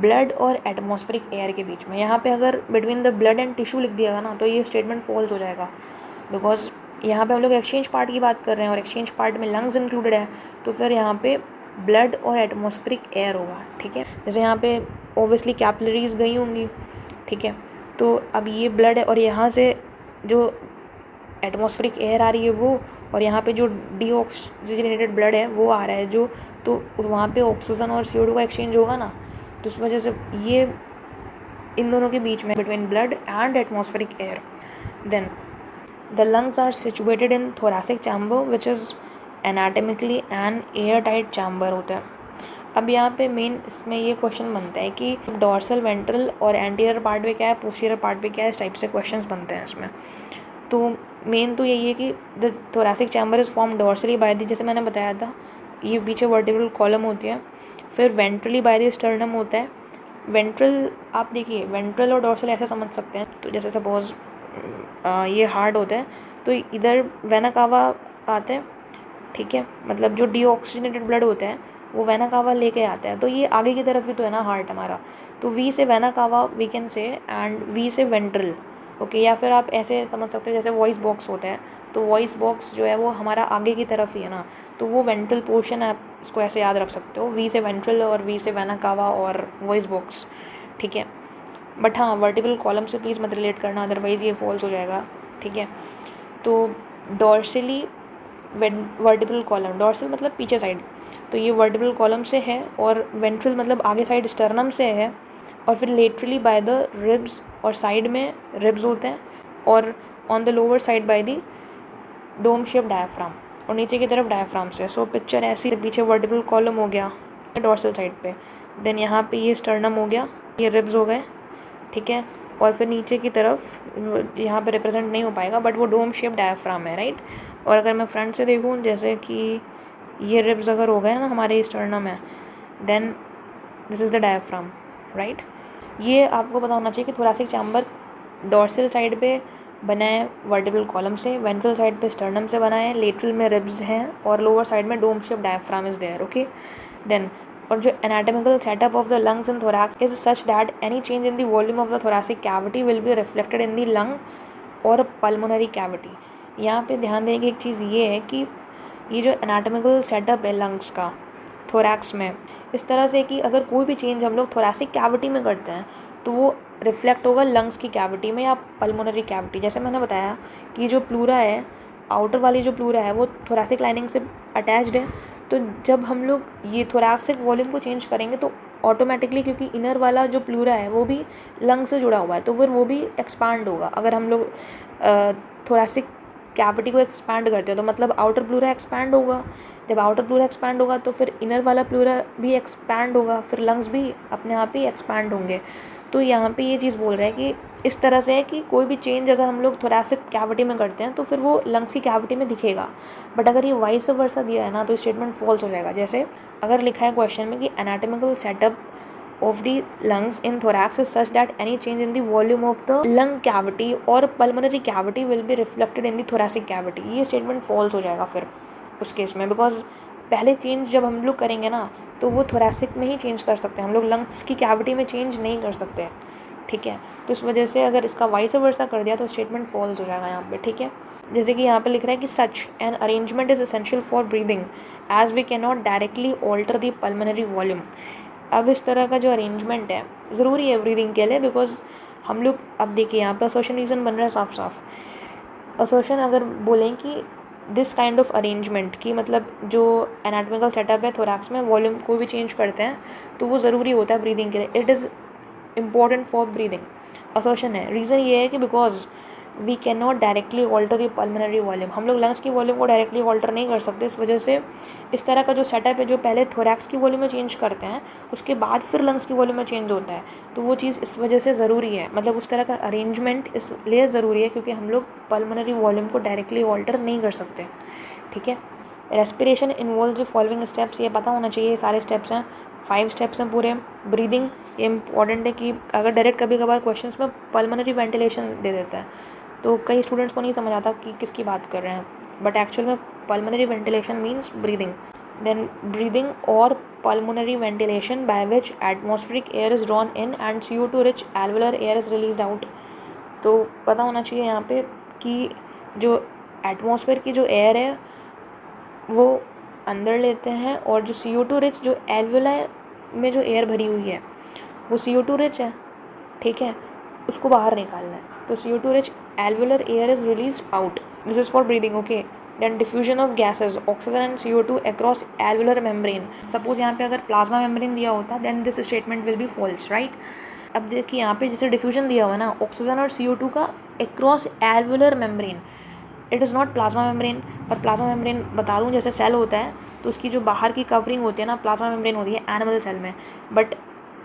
ब्लड और एटमॉस्फेरिक एयर के बीच में। यहाँ पे अगर between the blood and tissue लिख दिया ना, तो ये स्टेटमेंट फॉल्स हो जाएगा, बिकॉज यहाँ पे हम लोग एक्सचेंज पार्ट की बात कर रहे हैं और एक्सचेंज पार्ट में लंग्स इंक्लूडेड है, तो फिर यहाँ पे ब्लड और एटमॉस्फेरिक एयर होगा, ठीक है। जैसे यहाँ पे ओबियसली कैपिलरीज गई होंगी, ठीक है, तो अब ये ब्लड है और यहाँ से जो एटमॉस्फेरिक एयर आ रही है वो, और यहाँ पे जो डीऑक्सीजनेटेड ब्लड है वो आ रहा है जो, तो वहाँ पे ऑक्सीजन और CO2 का एक्सचेंज होगा ना, तो उस वजह से ये इन दोनों के बीच में between blood and atmospheric air. Then the lungs are situated in thoracic chamber which is anatomically an air tight chamber होता है। अब यहाँ पे मेन इसमें ये क्वेश्चन बनता है कि डॉर्सल, वेंट्रल और एंटीरियर पार्ट में क्या है, पोस्टीरियर पार्ट में क्या है, इस टाइप से क्वेश्चंस बनते हैं इसमें। तो मेन तो यही है कि the thoracic chamber is form dorsally by the, जैसे मैंने बताया था, ये पीछे वर्टिब्रल कॉलम होती है, फिर वेंट्रली बाय द स्टर्नम होता है। वेंट्रल, आप देखिए वेंट्रल और डॉर्सल ऐसे समझ सकते हैं, तो जैसे सपोज ये हार्ट होता है, तो इधर वेना कावा आता है, ठीक है, मतलब जो डीऑक्सीजनेटेड ब्लड होता है वो वेना कावा लेके आता है, तो ये आगे की तरफ ही तो है ना हार्ट हमारा, तो we say vena cava we can say, and we say ventral, okay. या फिर आप ऐसे समझ सकते हैं जैसे वॉइस बॉक्स होता है, तो वॉइस बॉक्स जो है वो हमारा आगे की तरफ ही है ना, तो वो वेंट्रल पोर्शन है, आप इसको ऐसे याद रख सकते हो, वी से वेंट्रल और वी से वेना कावा और वॉइस बॉक्स, ठीक है। बट हाँ, वर्टिब्रल कॉलम से प्लीज़ मत रिलेट करना, अदरवाइज़ ये फॉल्स हो जाएगा, ठीक है। तो डॉर्सली वर्टिब्रल कॉलम, डॉर्सल मतलब पीछे साइड, तो ये वर्टिब्रल कॉलम से है, और वेंट्रल मतलब आगे साइड स्टर्नम से है, और फिर लेटरली बाय द रिब्स, और साइड में रिब्स होते हैं, और on the lower side by the dome shape diaphragm, और नीचे की तरफ डायफ्राम से। सो पिक्चर ऐसी, पीछे वर्टिब्रल कॉलम हो गया डॉर्सल साइड पे, देन यहाँ पे ये स्टर्नम हो गया, ये रिब्स हो गए, ठीक है, और फिर नीचे की तरफ यहाँ पे रिप्रेजेंट नहीं हो पाएगा, बट वो डोम शेप डायफ्राम है, राइट। और अगर मैं फ्रंट से देखूँ, जैसे कि ये रिब्स अगर हो गए ना हमारे स्टर्नम में, then this is the diaphragm, right. ये आपको पता होना चाहिए कि थोरैसिक चैम्बर डॉर्सल साइड पे बना है वर्टिब्रल कॉलम से, वेंट्रल साइड पे स्टर्नम से बना है, लेटरल में रिब्स हैं, और लोअर साइड में dome shape diaphragm is there, okay. Then और जो anatomical setup of the lungs in thorax is such that any change in the volume of the thoracic cavity will be reflected in the lung और pulmonary cavity. यहाँ पे ध्यान देने की एक चीज़ ये है कि ये जो एनाटॉमिकल सेटअप है लंग्स का थोरैक्स में, इस तरह से कि अगर कोई भी चेंज हम लोग थोरैसिक कैविटी में करते हैं तो वो रिफ्लेक्ट होगा लंग्स की कैविटी में या पल्मोनरी कैविटी। जैसे मैंने बताया कि जो प्लूरा है, आउटर वाली जो प्लूरा है वो थोरैसिक लाइनिंग से अटैच्ड है, तो जब हम लोग ये थोरैसिक वॉल्यूम को चेंज करेंगे तो ऑटोमेटिकली, क्योंकि इनर वाला जो प्लूरा है वो भी लंग से जुड़ा हुआ है, तो फिर वो भी एक्सपांड होगा। अगर हम लोग थोरैसिक कैविटी को एक्सपैंड करते हैं तो मतलब आउटर प्लूरा एक्सपैंड होगा, जब आउटर प्लूरा एक्सपैंड होगा तो फिर इनर वाला प्लूरा भी एक्सपैंड होगा, फिर लंग्स भी अपने आप ही एक्सपैंड होंगे। तो यहाँ पे ये चीज़ बोल रहा है कि इस तरह से है कि कोई भी चेंज अगर हम लोग थोरैसिक कैविटी में करते हैं तो फिर वो लंग्स की कैविटी में दिखेगा, बट अगर ये वाइस वर्सा दिया है ना तो स्टेटमेंट फॉल्स हो जाएगा। जैसे अगर लिखा है क्वेश्चन में कि anatomical setup of the lungs in thorax is such that any change in the volume of the lung cavity or pulmonary cavity will be reflected in the thoracic cavity. ये statement false हो जाएगा फिर उस case में, because पहले change जब हम लोग करेंगे ना तो वो थोरेसिक में ही चेंज कर सकते हैं, हम लोग लंग्स की कैविटी में चेंज नहीं कर सकते, ठीक है। तो इस वजह से अगर इसका वाइस वर्सा कर दिया तो स्टेटमेंट फॉल्स हो जाएगा यहाँ पे, ठीक है। जैसे कि यहाँ पे लिख रहा है कि such an arrangement is essential for breathing as we can not directly alter the pulmonary volume. अब इस तरह का जो अरेंजमेंट है ज़रूरी है ब्रीदिंग के लिए, बिकॉज हम लोग, अब देखिए यहाँ पे असोशन रीज़न बन रहा है साफ साफ। असोशन अगर बोलें कि दिस काइंड ऑफ अरेंजमेंट की मतलब जो एनाटॉमिकल सेटअप है थोरैक्स में वॉल्यूम को भी चेंज करते हैं तो वो ज़रूरी होता है ब्रीदिंग के लिए, it is important for breathing. Assertion है, रीज़न ये है कि because we can not directly alter the pulmonary volume, हम लोग लंग्स की वॉल्यूम को डायरेक्टली ऑल्टर नहीं कर सकते। इस वजह से इस तरह का जो सेटअप है जो पहले थोरैक्स की वॉल्यूम में चेंज करते हैं उसके बाद फिर लंग्स की वॉल्यूम में चेंज होता है, तो वो चीज़ इस वजह से ज़रूरी है, मतलब उस तरह का अरेंजमेंट इसलिए ज़रूरी है क्योंकि हम लोग पल्मोनरी वॉल्यूम को डायरेक्टली ऑल्टर नहीं कर सकते, ठीक है। Respiration involves the following steps, ये पता होना चाहिए, ये सारे स्टेप्स हैं, 5 स्टेप्स हैं पूरे। ब्रीदिंग, ये इंपॉर्टेंट है कि अगर डायरेक्ट कभी कभार क्वेश्चंस में पल्मोनरी वेंटिलेशन दे देता है तो कई स्टूडेंट्स को नहीं समझ आता कि किसकी बात कर रहे हैं, बट एक्चुअल में pulmonary ventilation means breathing. Then breathing और pulmonary ventilation by which atmospheric air is drawn in and CO2 rich alveolar air is released out। तो पता होना चाहिए यहाँ पे कि जो एटमॉस्फेयर की जो एयर है वो अंदर लेते हैं और जो CO2 रिच जो एल्वुलर में जो एयर भरी हुई है वो CO2 रिच है, ठीक है, उसको बाहर निकालना है। तो CO2 rich alveolar air is released out. This is for breathing, okay. Then diffusion of gases, oxygen and CO2 across alveolar membrane. Suppose यहाँ पे अगर प्लाज्मा मेम्ब्रेन दिया होता then this statement will be false, right? अब देखिए यहाँ पे जैसे डिफ्यूजन दिया हुआ है ना ऑक्सीजन और CO2 का across alveolar membrane, it is not plasma membrane. और प्लाज्मा मेम्ब्रेन बता दूँ जैसे सेल होता है तो उसकी जो बाहर की कवरिंग होती है ना प्लाज्मा मेम्ब्रेन होती है एनिमल सेल में, बट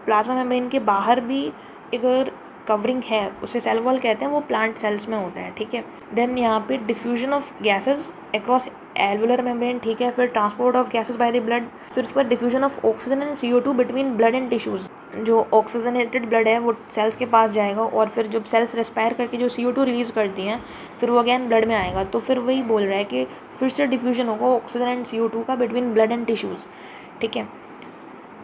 प्लाज्मा मेम्ब्रेन के बाहर भी अगर कवरिंग है उसे सेल वॉल कहते हैं, वो प्लांट सेल्स में होता है, ठीक है। देन यहाँ पे diffusion of gases across alveolar membrane, ठीक है। फिर transport of gases by the blood, फिर उसके बाद diffusion of oxygen and CO2 between blood and tissues, जो ऑक्सीजनेटेड ब्लड है वो सेल्स के पास जाएगा और फिर जब सेल्स रेस्पायर करके जो CO2 रिलीज़ करती हैं फिर वो अगैन ब्लड में आएगा, तो फिर वही बोल रहा है कि फिर से डिफ्यूजन होगा ऑक्सीजन एंड CO2 का बिटवीन ब्लड एंड टिश्यूज़, ठीक है।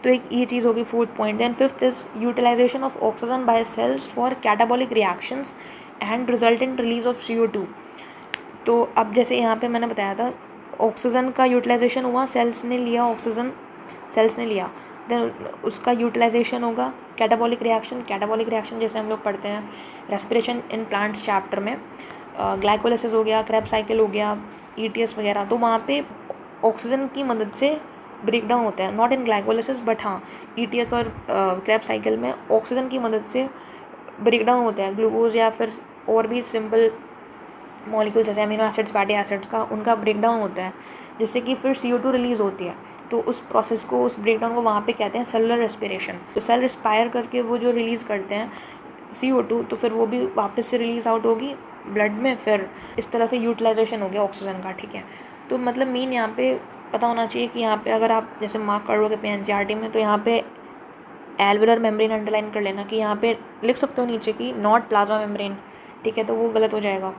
तो एक ये चीज़ होगी fourth point. Then fifth is utilisation of oxygen by cells for catabolic reactions and resultant release of CO2। तो अब जैसे यहाँ पे मैंने बताया था ऑक्सीजन का यूटिलाइजेशन हुआ, सेल्स ने लिया ऑक्सीजन, सेल्स ने लिया, देन उसका यूटिलाइजेशन होगा कैटाबॉलिक रिएक्शन। कैटाबॉलिक रिएक्शन जैसे हम लोग पढ़ते हैं रेस्पिरेशन इन प्लांट्स चैप्टर में, ग्लाइकोलाइसिस हो गया, क्रेब्स साइकिल हो गया, ETS वगैरह, तो वहाँ पे ऑक्सीजन की मदद से ब्रेक डाउन होता है, नॉट इन ग्लाइकोलाइसिस बट हाँ ETS और क्रेब्स साइकिल में ऑक्सीजन की मदद से ब्रेक डाउन होता है, ग्लूकोज या फिर और भी सिंपल मॉलिक्यूल जैसे अमीनो एसिड्स, फैटी एसिड्स का उनका ब्रेक डाउन होता है, जिससे कि फिर CO2 रिलीज़ होती है। तो उस प्रोसेस को, उस ब्रेक डाउन को वहाँ पे कहते हैं सेलुलर रेस्पिरेशन। तो सेल रेस्पायर करके वो जो रिलीज़ करते हैं CO2 तो फिर वो भी वापस से रिलीज़ आउट होगी ब्लड में, फिर इस तरह से यूटिलाइजेशन हो गया ऑक्सीजन का, ठीक है। तो मतलब मेन यहाँ पे पता होना चाहिए कि यहाँ पे अगर आप जैसे मार्क करोगे अपने NCERT में तो यहाँ पे एल्वुलर मेम्ब्रेन अंडरलाइन कर लेना कि यहाँ पे लिख सकते हो नीचे कि नॉट प्लाज्मा मेम्ब्रेन, ठीक है, तो वो गलत हो जाएगा,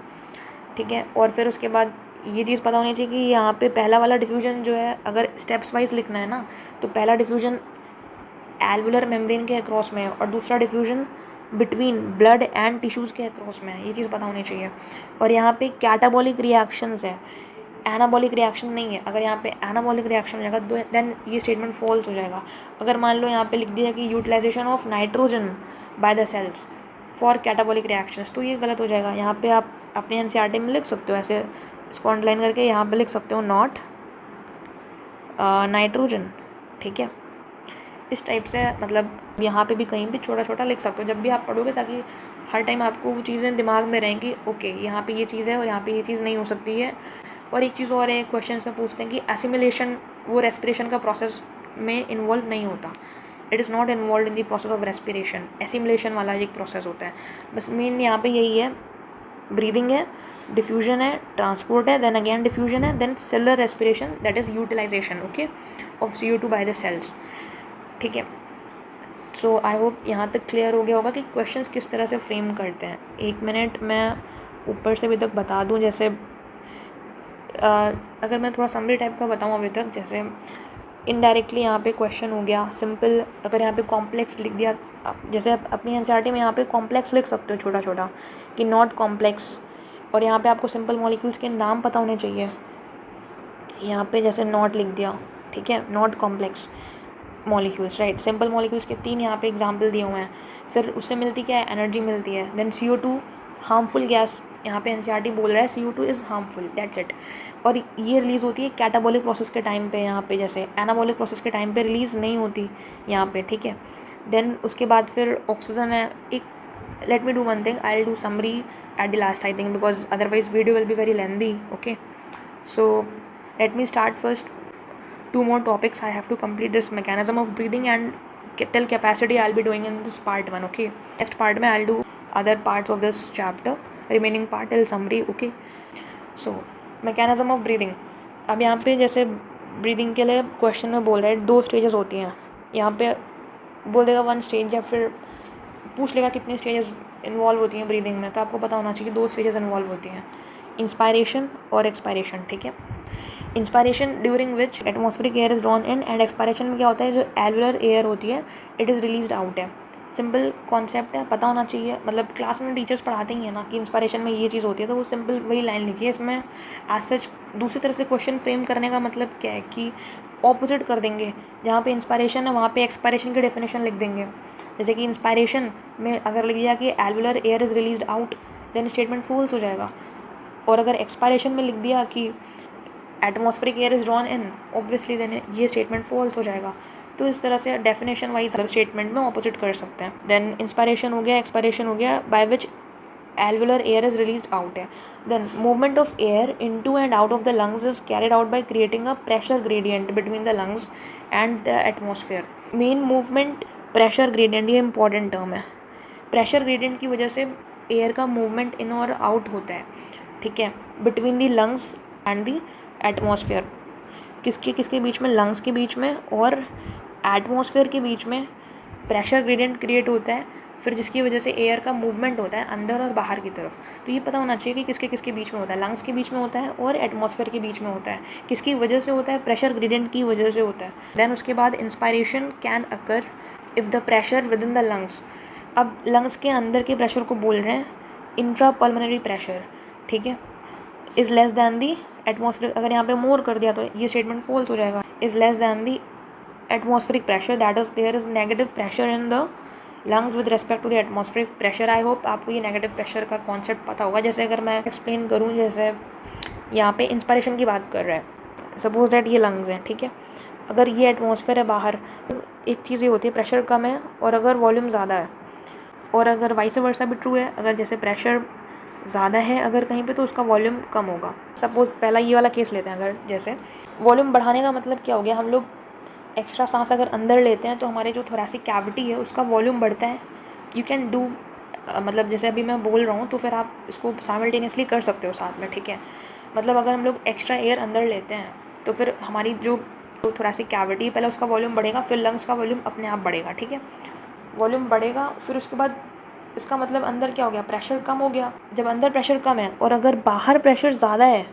ठीक है। और फिर उसके बाद ये चीज़ पता होनी चाहिए कि यहाँ पे पहला वाला डिफ्यूजन जो है अगर स्टेप्स वाइज लिखना है ना तो पहला डिफ्यूजन एल्वुलर मेम्ब्रेन के अक्रॉस में है और दूसरा diffusion between blood and tissues के अक्रॉस में है, ये चीज़ पता होनी चाहिए। और यहाँ पे कैटाबॉलिक रिएक्शंस है, एनाबॉलिक रिएक्शन नहीं है। अगर यहाँ पे एनाबॉलिक रिएक्शन हो जाएगा तो देन ये स्टेटमेंट फॉल्स हो जाएगा। अगर मान लो यहाँ पे लिख दिया कि utilisation of nitrogen by the cells for catabolic reactions, तो ये गलत हो जाएगा। यहाँ पे आप अपने NCERT में लिख सकते हो ऐसे, इसको अंडरलाइन करके यहाँ पे लिख सकते हो नॉट नाइट्रोजन, ठीक है। इस टाइप से मतलब यहाँ पे भी कहीं भी छोटा छोटा लिख सकते हो जब भी आप पढ़ोगे, ताकि हर टाइम आपको वो चीज़ें दिमाग में रहें कि ओके यहाँ पे ये चीज़ है और यहाँ पे ये चीज़ नहीं हो सकती है। और एक चीज़ और है, क्वेश्चन में पूछते हैं कि एसिमिलेशन वो रेस्पिरेशन का प्रोसेस में इन्वॉल्व नहीं होता, it is not involve in the process of respiration. Assimilation वाला एक प्रोसेस होता है, बस मेन यहाँ पे यही है, ब्रीदिंग है, डिफ्यूजन है, ट्रांसपोर्ट है, देन अगेन डिफ्यूजन है, then cellular respiration that is utilisation, okay, of CO2 by the cells, ठीक है। सो आई होप यहाँ तक क्लियर हो गया होगा कि क्वेश्चंस किस तरह से फ्रेम करते हैं। 1 मिनट मैं ऊपर से अभी तक बता दूँ, जैसे अगर मैं थोड़ा समरी टाइप का बताऊँ अभी तक, जैसे इनडायरेक्टली यहाँ पे क्वेश्चन हो गया सिंपल। अगर यहाँ पे कॉम्प्लेक्स लिख दिया, जैसे आप अपनी एनसीईआरटी में यहाँ पे कॉम्प्लेक्स लिख सकते हो छोटा छोटा कि नॉट कॉम्प्लेक्स, और यहाँ पे आपको सिंपल मॉलिक्यूल्स के नाम पता होने चाहिए। यहाँ पे जैसे नॉट लिख दिया, ठीक है, not complex molecules, right. Simple molecules के 3 यहाँ पे एग्जाम्पल दिए हुए हैं। फिर उससे मिलती क्या है, एनर्जी मिलती है। देन CO2 हार्मफुल गैस, यहाँ पे एनसीईआरटी बोल रहा है CO2 is harmful, that's it. और ये रिलीज़ होती है कैटाबॉलिक प्रोसेस के टाइम पे, यहाँ पे जैसे एनाबॉलिक प्रोसेस के टाइम पे रिलीज़ नहीं होती यहाँ पे, ठीक है। देन उसके बाद फिर ऑक्सीजन है एक। Let me do one thing, I will do summary at the last I think, because otherwise video will be very lengthy, okay. So let me start first 2 more topics. I have to complete this mechanism of breathing and till capacity I'll be doing in this part 1, okay. Next part mein I'll do other parts of this chapter, remaining part till summary, okay. So mechanism of breathing, अब यहाँ पे जैसे breathing के लिए question में बोल रहा है 2 स्टेजेस होती हैं। यहाँ पे बोल देगा 1 स्टेज, या फिर पूछ लेगा कितनी स्टेजेस इन्वॉल्व होती हैं ब्रीदिंग में, तो आपको पता होना चाहिए 2 स्टेजेस इन्वॉल्व होती हैं, इंस्पायरेशन और एक्सपायरेशन, ठीक है। Inspiration during which atmospheric air is drawn in, and expiration में क्या होता है, जो एल्वुलर एयर होती है इट इज़ रिलीज्ड आउट है। सिंपल कॉन्सेप्ट है, पता होना चाहिए, मतलब क्लास में टीचर्स पढ़ाते ही हैं ना कि इंस्पायरेशन में ये चीज़ होती है, तो वो सिंपल वही लाइन लिखी है। इसमें एज सच दूसरी तरह से क्वेश्चन फ्रेम करने का मतलब क्या है कि ऑपोजिट कर देंगे, जहाँ पे इंस्पायरेशन है वहाँ पे एक्सपायरेशन की डेफिनेशन लिख देंगे। जैसे कि इंस्पायरेशन में अगर लिख दिया कि alveolar air is released out, then statement false हो जाएगा। और अगर एक्सपायरेशन में लिख दिया कि atmospheric air is drawn in, obviously then ये स्टेटमेंट फॉल्स हो जाएगा। तो इस तरह से डेफिनेशन वाइज स्टेटमेंट में ऑपोजिट कर सकते हैं। देन इंस्पायरेशन हो गया, एक्सपायरेशन हो गया, by which alveolar air is released out है। Then movement of air into and out of the lungs is carried out by creating a pressure gradient between the lungs and the atmosphere. Main movement pressure gradient, ये important term है। pressure gradient की वजह से air का movement in और out होता है, ठीक है, between the lungs and the atmosphere। किसके किसके बीच में, lungs के बीच में और atmosphere के बीच में pressure gradient create होता है, फिर जिसकी वजह से एयर का मूवमेंट होता है अंदर और बाहर की तरफ। तो ये पता होना चाहिए कि किसके किसके बीच में होता है, लंग्स के बीच में होता है और एटमॉस्फेयर के बीच में होता है। किसकी वजह से होता है, प्रेशर ग्रेडियंट की वजह से होता है। देन उसके बाद inspiration can occur if the pressure within the lungs. अब लंग्स के अंदर के प्रेशर को बोल रहे हैं इंट्रा पल्मोनरी प्रेशर, ठीक है, is less than the atmosphere. अगर यहाँ पे मोर कर दिया तो ये स्टेटमेंट फॉल्स हो जाएगा। Is less than the atmospheric pressure, that is there is negative pressure in the lungs with respect to the atmospheric pressure. I hope आपको ये नेगेटिव प्रेशर का कॉन्सेप्ट पता होगा। जैसे अगर मैं एक्सप्लेन करूँ, जैसे यहाँ पे इंस्पायरेशन की बात कर रहे हैं, सपोज दैट ये लंग्स हैं, ठीक है, अगर ये एटमॉस्फेयर है बाहर, एक चीज़ ये होती है प्रेशर कम है और अगर वॉल्यूम ज़्यादा है, और अगर वाइस वर्सा भी ट्रू है, अगर जैसे प्रेशर ज़्यादा है अगर कहीं पे तो उसका वॉल्यूम कम होगा। सपोज पहला ये वाला केस लेते हैं, अगर जैसे वॉल्यूम बढ़ाने का मतलब क्या हो गया, हम लोग एक्स्ट्रा सांस अगर अंदर लेते हैं तो हमारे जो थोरेसिक कैविटी है उसका वॉल्यूम बढ़ता है। यू कैन डू, मतलब जैसे अभी मैं बोल रहा हूँ तो फिर आप इसको साइमल्टेनियसली कर सकते हो साथ में, ठीक है। मतलब अगर हम लोग एक्स्ट्रा एयर अंदर लेते हैं तो फिर हमारी जो थोरेसिक कैविटी पहले उसका वॉल्यूम बढ़ेगा, फिर लंग्स का वॉल्यूम अपने आप बढ़ेगा, ठीक है। वॉल्यूम बढ़ेगा, फिर उसके बाद इसका मतलब अंदर क्या हो गया, प्रेशर कम हो गया। जब अंदर प्रेशर कम है और अगर बाहर प्रेशर ज़्यादा है,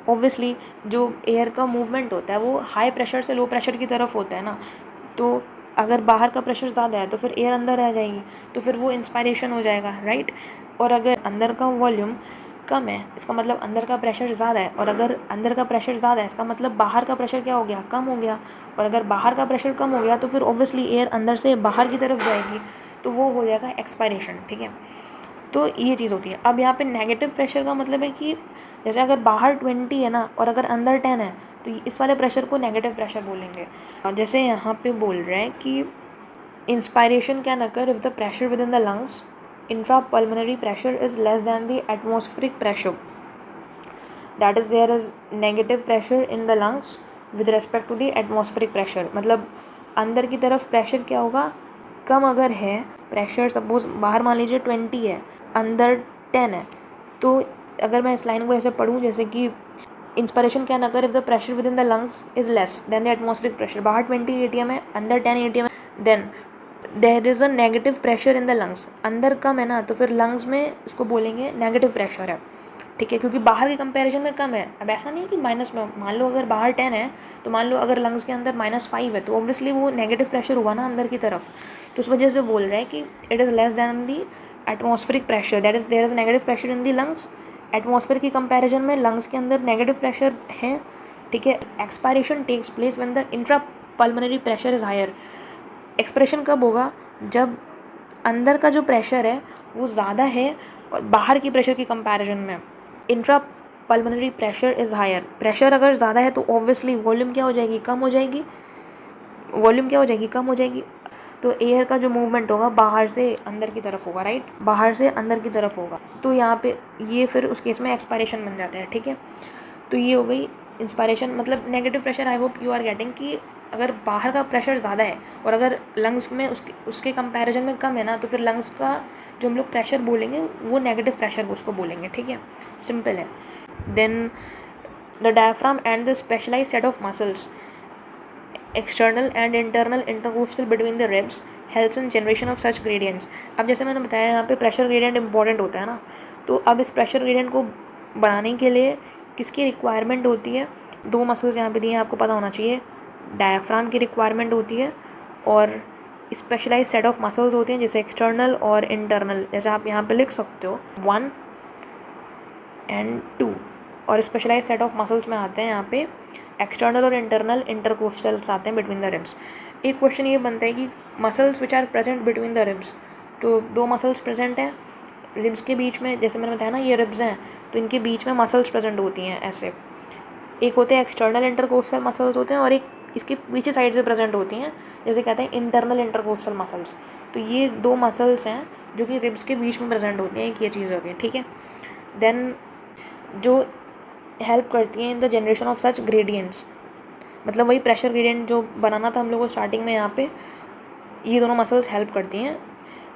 ऑब्वियसली जो एयर का मूवमेंट होता है वो हाई प्रेशर से लो प्रेशर की तरफ होता है ना। तो अगर बाहर का प्रेशर ज़्यादा है तो फिर एयर अंदर आ जाएगी, तो फिर वो इंस्पायरेशन हो जाएगा, राइट। और अगर अंदर का वॉल्यूम कम है, इसका मतलब अंदर का प्रेशर ज़्यादा है, और अगर अंदर का प्रेशर ज़्यादा है इसका मतलब बाहर का प्रेशर क्या हो गया, कम हो गया। और अगर बाहर का प्रेशर कम हो गया तो फिर ऑब्वियसली एयर अंदर से बाहर की तरफ जाएगी, तो वो हो जाएगा एक्सपायरेशन, ठीक है। तो ये चीज़ होती है। अब यहाँ पे नेगेटिव प्रेशर का मतलब है कि जैसे अगर बाहर 20 है ना और अगर अंदर 10 है तो इस वाले प्रेशर को नेगेटिव प्रेशर बोलेंगे। जैसे यहाँ पे बोल रहे हैं कि inspiration can occur if the pressure within the lungs intra pulmonary pressure is less than the atmospheric pressure, that is there is negative pressure in the lungs with respect to the atmospheric pressure. मतलब अंदर की तरफ pressure क्या होगा, कम अगर है pressure, suppose बाहर मान लीजिए 20 है, अंदर 10 है, तो अगर मैं इस लाइन को ऐसे पढ़ूँ जैसे कि inspiration can occur if the pressure within the lungs is less than the atmospheric pressure. बाहर 20 ATM है, अंदर 10 ATM है, then there is a negative pressure in the lungs, अंदर कम है ना तो फिर लंग्स में उसको बोलेंगे नेगेटिव प्रेशर है, ठीक है, क्योंकि बाहर के कंपैरिजन में कम है। अब ऐसा नहीं कि माइनस में, मान लो अगर बाहर 10 है तो मान लो अगर लंग्स के अंदर -5 है तो ऑब्वियसली वो नेगेटिव प्रेशर हुआ ना अंदर की तरफ, तो उस वजह से बोल रहा है कि it is less than the atmospheric pressure, that is there is negative pressure in the lungs. Atmosphere की कंपैरिजन में लंग्स के अंदर नेगेटिव प्रेशर है, ठीक है। Expiration takes place when the intra pulmonary pressure is higher. Expression कब होगा, जब अंदर का जो प्रेशर है वो ज़्यादा है और बाहर की प्रेशर की कंपैरिजन में। Intra pulmonary pressure is higher, pressure अगर ज़्यादा है तो ऑब्वियसली वॉल्यूम क्या हो जाएगी, कम हो जाएगी, वॉल्यूम क्या हो जाएगी, कम हो जाएगी। तो एयर का जो मूवमेंट होगा बाहर से अंदर की तरफ होगा, राइट, बाहर से अंदर की तरफ होगा। तो यहाँ पे ये फिर उस केस में एक्सपायरेशन बन जाता है, ठीक है। तो ये हो गई इंस्पायरेशन, मतलब negative pressure. I hope you are getting कि अगर बाहर का प्रेशर ज़्यादा है और अगर लंग्स में उसके कंपैरिजन में कम है ना तो फिर लंग्स का जो हम लोग प्रेशर बोलेंगे वो नेगेटिव प्रेशर उसको बोलेंगे, ठीक है, सिंपल है। Then the diaphragm and the specialise set of muscles external and internal intercostal between the ribs helps in generation of such gradients. अब जैसे मैंने बताया यहाँ पे प्रेशर ग्रेडियंट इंपॉर्टेंट होता है ना, तो अब इस प्रेशर ग्रेडियंट को बनाने के लिए किसकी रिक्वायरमेंट होती है, दो मसल्स यहाँ पे दिए हैं, आपको पता होना चाहिए। डायफ्राम की रिक्वायरमेंट होती है और स्पेशलाइज सेट ऑफ मसल्स होते हैं जैसे एक्सटर्नल और इंटरनल, जैसे आप यहाँ पे लिख सकते हो 1 and 2। और स्पेशलाइज सेट ऑफ मसल्स में आते हैं यहाँ पे एक्सटर्नल और इंटरनल इंटरकोस्टल्स आते हैं बिटवीन द रिब्स। एक क्वेश्चन ये बनता है कि muscles which are present between the ribs, तो दो मसल्स प्रेजेंट हैं रिब्स के बीच में, जैसे मैंने बताया ना ये रिब्स हैं तो इनके बीच में मसल्स प्रेजेंट होती हैं ऐसे। एक होते हैं एक्सटर्नल इंटरकोस्टल मसल्स होते हैं और एक इसके पीछे साइड से प्रेजेंट होती हैं, जैसे कहते हैं इंटरनल इंटरकोस्टल मसल्स। तो ये दो मसल्स हैं जो कि रिब्स के बीच में प्रेजेंट होती हैं, एक ये चीज़ होती है, ठीक है। देन जो हेल्प करती हैं in the generation of such gradients, मतलब वही प्रेशर ग्रेडियंट जो बनाना था हम लोग को स्टार्टिंग में, यहाँ पे ये दोनों मसल्स हेल्प करती हैं,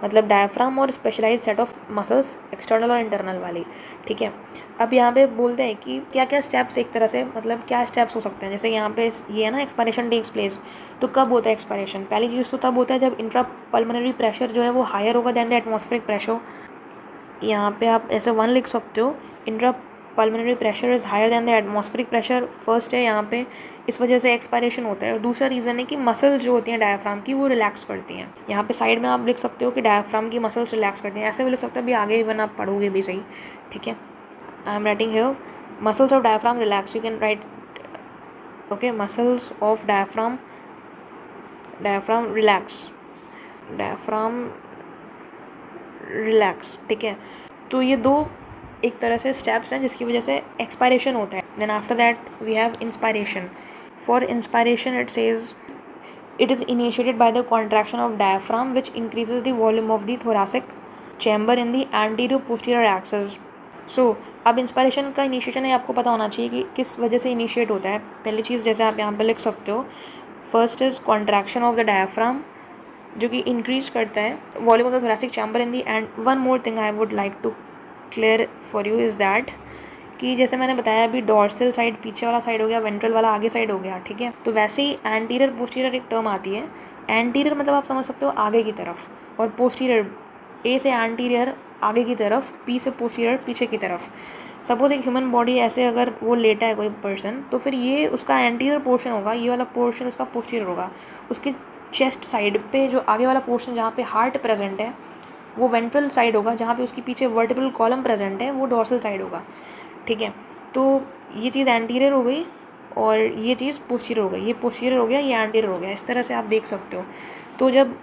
मतलब डायफ्राम और specialise set of muscles external और इंटरनल वाली, ठीक है। अब यहाँ पे बोलते हैं कि क्या क्या स्टेप्स, एक तरह से मतलब क्या स्टेप्स हो सकते हैं। जैसे यहाँ पे ये है ना एक्सपायरेशन टेक्स प्लेस, तो कब होता है एक्सपायरेशन, पहली चीज़ तो तब होता है जब इंट्रा पल्मोनरी प्रेशर जो है वो हायर होगा दैन द एटमॉस्फेरिक प्रेशर। यहाँ पे आप ऐसे 1 लिख सकते हो, intra pulmonary pressure is higher than the atmospheric pressure, first है यहाँ पे, इस वजह से एक्सपायरेशन होता है। और दूसरा रीज़न है कि मसल्स जो होती हैं डायफ्राम की वो रिलैक्स करती हैं। यहाँ पे साइड में आप लिख सकते हो कि डायफ्राम की मसल्स रिलैक्स करती हैं, ऐसे भी लिख सकते हो, अभी आगे इवन आप पढ़ोगे भी सही, ठीक है। I am writing here muscles of diaphragm relax, you can write okay, muscles of diaphragm relax, diaphragm relax, ठीक है। तो ये दो एक तरह से स्टेप्स हैं जिसकी वजह से एक्सपायरेशन होता है। Then after that we have inspiration. For inspiration it says it is initiated by the contraction of diaphragm which increases the volume of the thoracic chamber in the anterior posterior axis. So अब inspiration का initiation है, आपको पता होना चाहिए कि किस वजह से इनिशिएट होता है। पहली चीज़ जैसे आप यहाँ पे लिख सकते हो, first is contraction of the diaphragm जो कि इंक्रीज करता है volume of the thoracic chamber in the. And one more thing I would like to clear for you is that कि जैसे मैंने बताया अभी डॉर्सल साइड पीछे वाला साइड हो गया, वेंट्रल वाला आगे साइड हो गया, ठीक है। तो वैसे ही एंटीरियर पोस्टीरियर एक टर्म आती है। एंटीरियर मतलब आप समझ सकते हो आगे की तरफ, और पोस्टीरियर ए से एंटीरियर आगे की तरफ, पी से पोस्टीरियर पीछे की तरफ। सपोज एक ह्यूमन बॉडी ऐसे अगर वो लेटा है कोई पर्सन, तो फिर ये उसका एंटीरियर पोर्शन होगा, ये वाला पोर्शन उसका पोस्टीरियर होगा। उसके चेस्ट साइड पे जो आगे वाला पोर्शन जहाँ पे हार्ट प्रेजेंट है वो वेंट्रल साइड होगा, जहाँ पे उसके पीछे वर्टिब्रल कॉलम प्रेजेंट है वो डॉर्सल साइड होगा, ठीक है। तो ये चीज़ एंटीरियर हो गई और ये चीज़ पोस्टीरियर हो गई, ये पोस्टीरियर हो गया, ये एंटीरियर हो गया, इस तरह से आप देख सकते हो। तो जब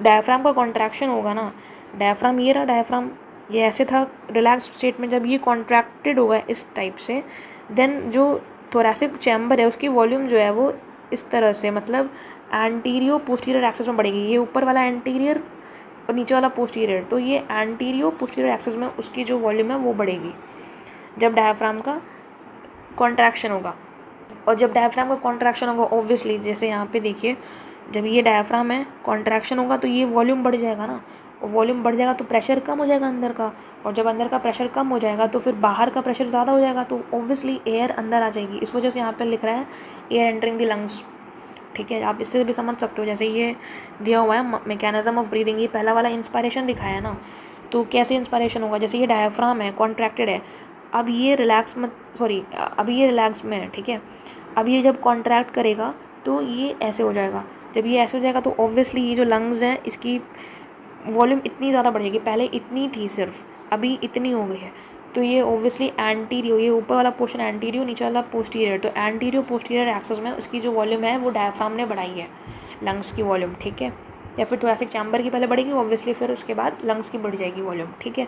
डायफ्राम का कॉन्ट्रैक्शन होगा ना, डायफ्राम ये रहा, डायफ्राम ये ऐसे था रिलैक्स स्टेट में, जब ये कॉन्ट्रैक्टेड होगा इस टाइप से, देन जो थोरैसिक चैम्बर है उसकी वॉल्यूम जो है वो इस तरह से, मतलब एंटीरियो पोस्टीरियर एक्सिस में बढ़ेगी। ये ऊपर वाला एंटीरियर और नीचे वाला पोस्टीरियर, तो ये एंटीरियो पोस्टीरियर एक्सिस में उसकी जो वॉल्यूम है वो बढ़ेगी जब डायफ्राम का कॉन्ट्रैक्शन होगा। और जब डायफ्राम का कॉन्ट्रैक्शन होगा ऑब्वियसली, जैसे यहाँ पे देखिए, जब ये डायफ्राम है कॉन्ट्रैक्शन होगा तो ये वॉल्यूम बढ़ जाएगा ना, और वॉल्यूम बढ़ जाएगा तो प्रेशर कम हो जाएगा अंदर का, और जब अंदर का प्रेशर कम हो जाएगा तो फिर बाहर का प्रेशर ज़्यादा हो जाएगा, तो ऑब्वियसली एयर अंदर आ जाएगी। इस वजह से यहाँ पे लिख रहा है एयर एंटरिंग द लंग्स, ठीक है, आप इससे भी समझ सकते हो। जैसे ये दिया हुआ है मैकेनिज्म ऑफ ब्रीदिंग, ये पहला वाला इंस्पायरेशन दिखाया ना, तो कैसे इंस्पायरेशन होगा, जैसे ये डायफ्राम है, कॉन्ट्रैक्टेड है, अब ये रिलैक्स मत सॉरी अभी ये रिलैक्स में है, ठीक है। अब ये जब कॉन्ट्रैक्ट करेगा तो ये ऐसे हो जाएगा, जब ये ऐसे हो जाएगा तो ऑब्वियसली ये जो लंग्स हैं इसकी वॉल्यूम इतनी ज़्यादा बढ़ेगी, पहले इतनी थी सिर्फ, अभी इतनी हो गई है, तो ये ऑब्वियसली एंटीरियो, ये ऊपर वाला पोर्शन एंटीरियो, नीचे वाला पोस्टीरियर, तो एंटीरियो पोस्टीरियर एक्सेस में उसकी जो वॉल्यूम है वो डायफ्राम ने बढ़ाई है, लंग्स की वॉल्यूम, ठीक है। या फिर थोरेसिक चैम्बर की पहले बढ़ेगी ऑब्वियसली, फिर उसके बाद लंग्स की बढ़ जाएगी वॉल्यूम, ठीक है।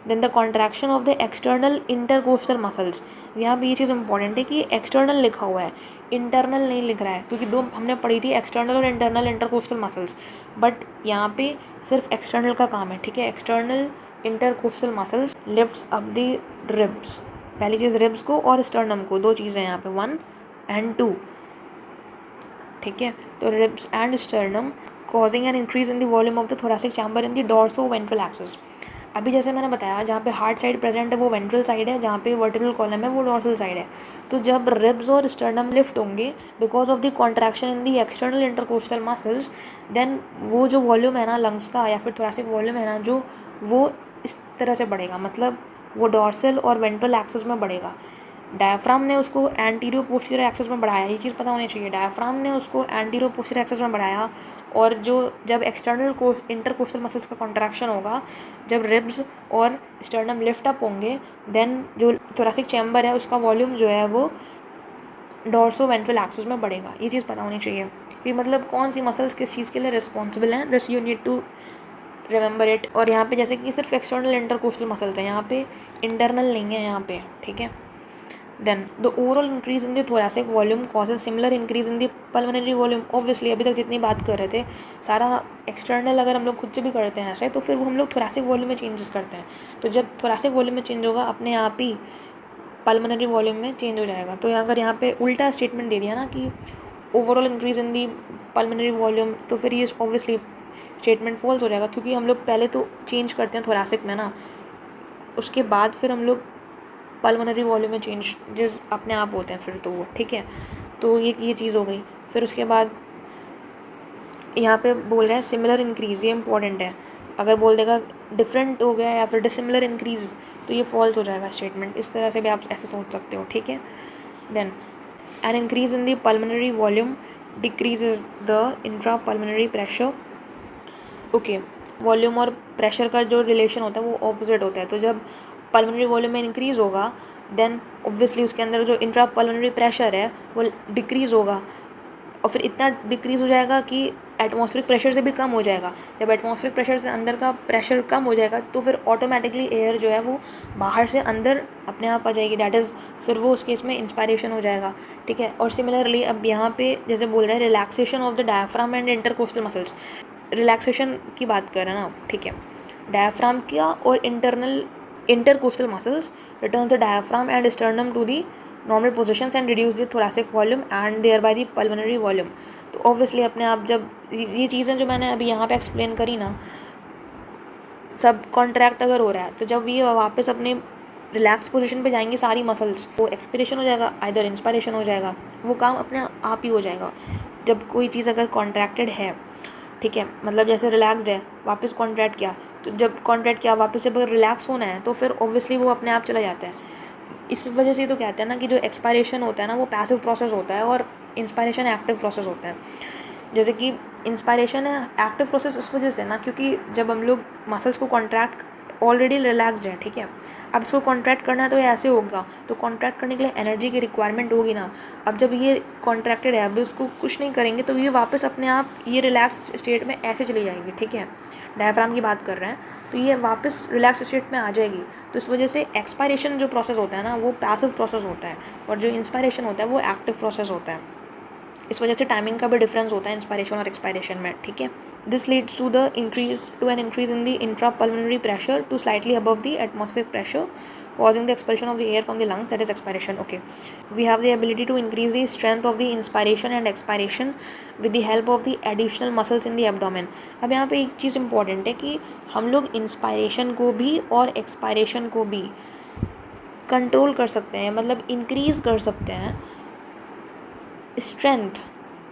Then the contraction of the external intercostal muscles, यहाँ पे ये चीज़ इंपॉर्टेंट है कि एक्सटर्नल लिखा हुआ है, इंटरनल नहीं लिख रहा है, क्योंकि दो हमने पढ़ी थी एक्सटर्नल और इंटरनल इंटरकोस्टल मसल्स, बट यहाँ पे सिर्फ एक्सटर्नल का काम है, ठीक है। External intercostal muscles lifts up the ribs, पहली चीज़ रिब्स को और स्टर्नम को, दो चीज़ें यहाँ पे 1 and 2, ठीक है। तो ribs and sternum causing an increase in the volume of the thoracic chamber in the dorso ventral axis. अभी जैसे मैंने बताया जहाँ पे हार्ट साइड प्रेजेंट है वो वेंट्रल साइड है, जहाँ पे वर्टिब्रल कॉलम है वो डॉर्सल साइड है। तो जब रिब्स और स्टर्नम लिफ्ट होंगे because of the contraction in the external intercostal muscles, then वो जो वॉल्यूम है ना लंग्स का या फिर थोरेसिक वॉल्यूम है ना जो, वो इस तरह से बढ़ेगा, मतलब वो डॉर्सल और वेंट्रल एक्सिस में बढ़ेगा। डायफ्राम ने उसको एंटीरियो पोस्टीरियर एक्सिस में बढ़ाया, ये चीज़ पता होनी चाहिए, डायफ्राम ने उसको एंटीरियो पोस्टीरियर एक्सिस में बढ़ाया, और जो जब एक्सटर्नल इंटरकोस्टल मसल्स का कॉन्ट्रैक्शन होगा, जब रिब्स और स्टर्नम लिफ्ट अप होंगे, देन जो थोरेसिक चैम्बर है उसका वॉल्यूम जो है वो डॉर्सो वेंट्रल एक्सिस में बढ़ेगा। ये चीज़ पता होनी चाहिए कि मतलब कौन सी मसल्स किस चीज़ के लिए रिस्पॉन्सिबल हैं, this you need to remember it. और यहाँ पे जैसे कि सिर्फ एक्सटर्नल इंटरकोस्टल मसल्स हैं, यहाँ पे इंटरनल नहीं है यहाँ पे, ठीक है। Then the overall increase in the thoracic volume causes similar increase in the pulmonary volume. Obviously अभी तक जितनी बात कर रहे थे सारा एक्सटर्नल अगर हम लोग खुद से भी करते हैं ऐसे, तो फिर वो हम लोग थोरेसिक वॉल्यूम में चेंजेस करते हैं, तो जब थोरेसिक वॉल्यूम में चेंज होगा अपने आप ही पल्मोनरी वॉल्यूम में चेंज हो जाएगा। तो अगर यहाँ पे उल्टा स्टेटमेंट दे दिया ना कि overall increase in the pulmonary volume, तो फिर ये ऑब्वियसली स्टेटमेंट फॉल्स हो जाएगा, क्योंकि हम लोग पहले तो चेंज करते हैं थोरेसिक में ना, उसके बाद फिर हम लोग पल्मोनरी वॉल्यूम में चेंजेस अपने आप होते हैं फिर, तो वो ठीक है। तो ये चीज़ हो गई। फिर उसके बाद यहाँ पे बोल रहा है सिमिलर इंक्रीज, ये इंपॉर्टेंट है, अगर बोल देगा डिफरेंट हो गया या फिर डिसिमिलर इंक्रीज तो ये फॉल्स हो जाएगा स्टेटमेंट, इस तरह से भी आप ऐसे सोच सकते हो, ठीक है। Then an increase in the pulmonary volume decreases the intra pulmonary pressure. Okay, volume और प्रेशर का जो रिलेशन होता है वो ऑपोजिट होता है, तो जब पल्मोनरी वॉल्यूम में इंक्रीज़ होगा देन ऑब्वियसली उसके अंदर जो इंट्रा पल्मोनरी प्रेशर है वो डिक्रीज़ होगा, और फिर इतना डिक्रीज़ हो जाएगा कि एटमॉस्फेरिक प्रेशर से भी कम हो जाएगा। जब एटमॉस्फेरिक प्रेशर से अंदर का प्रेशर कम हो जाएगा तो फिर ऑटोमेटिकली एयर जो है वो बाहर से अंदर अपने आप आ जाएगी, दैट इज़ फिर वो उस केस में इंस्पायरेशन हो जाएगा, ठीक है। और सिमिलरली अब यहाँ पे जैसे बोल रहे हैं relaxation of the diaphragm and intercostal muscles, relaxation की बात कर रहे हैं ना, ठीक है। डायफ्राम किया और intercostal muscles returns the diaphragm and sternum to the normal positions and reduce the thoracic volume and thereby the pulmonary volume। तो obviously अपने आप जब ये चीज़ें जो मैंने अभी यहाँ पे एक्सप्लेन करी ना, सब कॉन्ट्रैक्ट अगर हो रहा है तो जब ये वापस अपने रिलैक्स पोजीशन पे जाएंगी सारी मसल्स, वो एक्सपिरेशन हो जाएगा आइदर इंस्पायरेशन हो जाएगा, वो काम अपने आप ही हो जाएगा। जब कोई चीज़ अगर कॉन्ट्रैक्टेड है, ठीक है, मतलब जैसे रिलैक्सड है वापस कॉन्ट्रैक्ट किया, तो जब कॉन्ट्रैक्ट किया वापस जब अगर रिलैक्स होना है तो फिर ऑब्वियसली वो अपने आप चला जाता है। इस वजह से तो कहते हैं ना कि जो एक्सपायरेशन होता है ना वो पैसिव प्रोसेस होता है और इंस्पायरेशन एक्टिव प्रोसेस होता है। जैसे कि इंस्पायरेशन है एक्टिव प्रोसेस इस वजह से ना, क्योंकि जब हम लोग मसल्स को कॉन्ट्रैक्ट ऑलरेडी रिलैक्सड है, ठीक है, अब इसको कॉन्ट्रैक्ट करना है तो ये ऐसे होगा, तो कॉन्ट्रैक्ट करने के लिए एनर्जी की रिक्वायरमेंट होगी ना। अब जब ये कॉन्ट्रैक्टेड है, अब उसको कुछ नहीं करेंगे तो ये वापस अपने आप ये रिलैक्स स्टेट में ऐसे चली जाएगी, ठीक है। डायफ्राम की बात कर रहे हैं तो ये वापस रिलैक्स स्टेट में आ जाएगी। तो इस वजह से एक्सपायरेशन जो प्रोसेस होता है ना वो पैसिव प्रोसेस होता है, और जो इंस्पायरेशन होता है वो एक्टिव प्रोसेस होता है। इस वजह से टाइमिंग का भी डिफरेंस होता है इंस्पायरेशन और एक्सपायरेशन में, ठीक है। This leads to an increase in the intrapulmonary pressure to slightly above the atmospheric pressure, causing the expulsion of the air from the lungs, that is expiration. Okay, we have the ability to increase the strength of the inspiration and expiration with the help of the additional muscles in the abdomen। अब यहाँ पे एक चीज़ important है कि हम लोग inspiration को भी और एक्सपायरेशन को भी कंट्रोल कर सकते हैं, मतलब इंक्रीज़ कर सकते हैं strength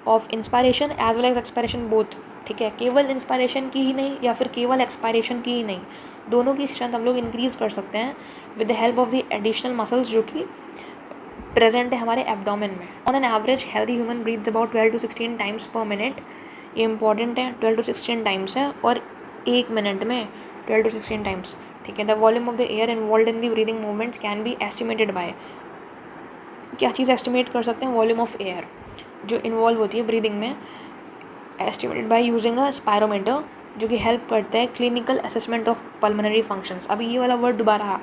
of inspiration as well as expiration both, ठीक है। केवल इंस्पायरेशन की ही नहीं या फिर केवल एक्सपायरेशन की ही नहीं, दोनों की स्ट्रेंथ हम लोग इंक्रीज़ कर सकते हैं with the help of the additional muscles जो कि प्रेजेंट है हमारे एब्डोमेन में। On an average healthy human breathes about 12 to 16 times per minute. ये इंपॉर्टेंट है, 12 to 16 टाइम्स है, और 1 मिनट में 12 to 16 टाइम्स, ठीक है। The volume of the air involve in the breathing movements can be estimated by, क्या चीज़ estimate कर सकते हैं? वॉल्यूम ऑफ एयर जो इन्वॉल्व होती है ब्रीदिंग में, estimated by using a spirometer, जो कि हेल्प करता है clinical assessment of pulmonary functions. अभी ये वाला वर्ड दोबारा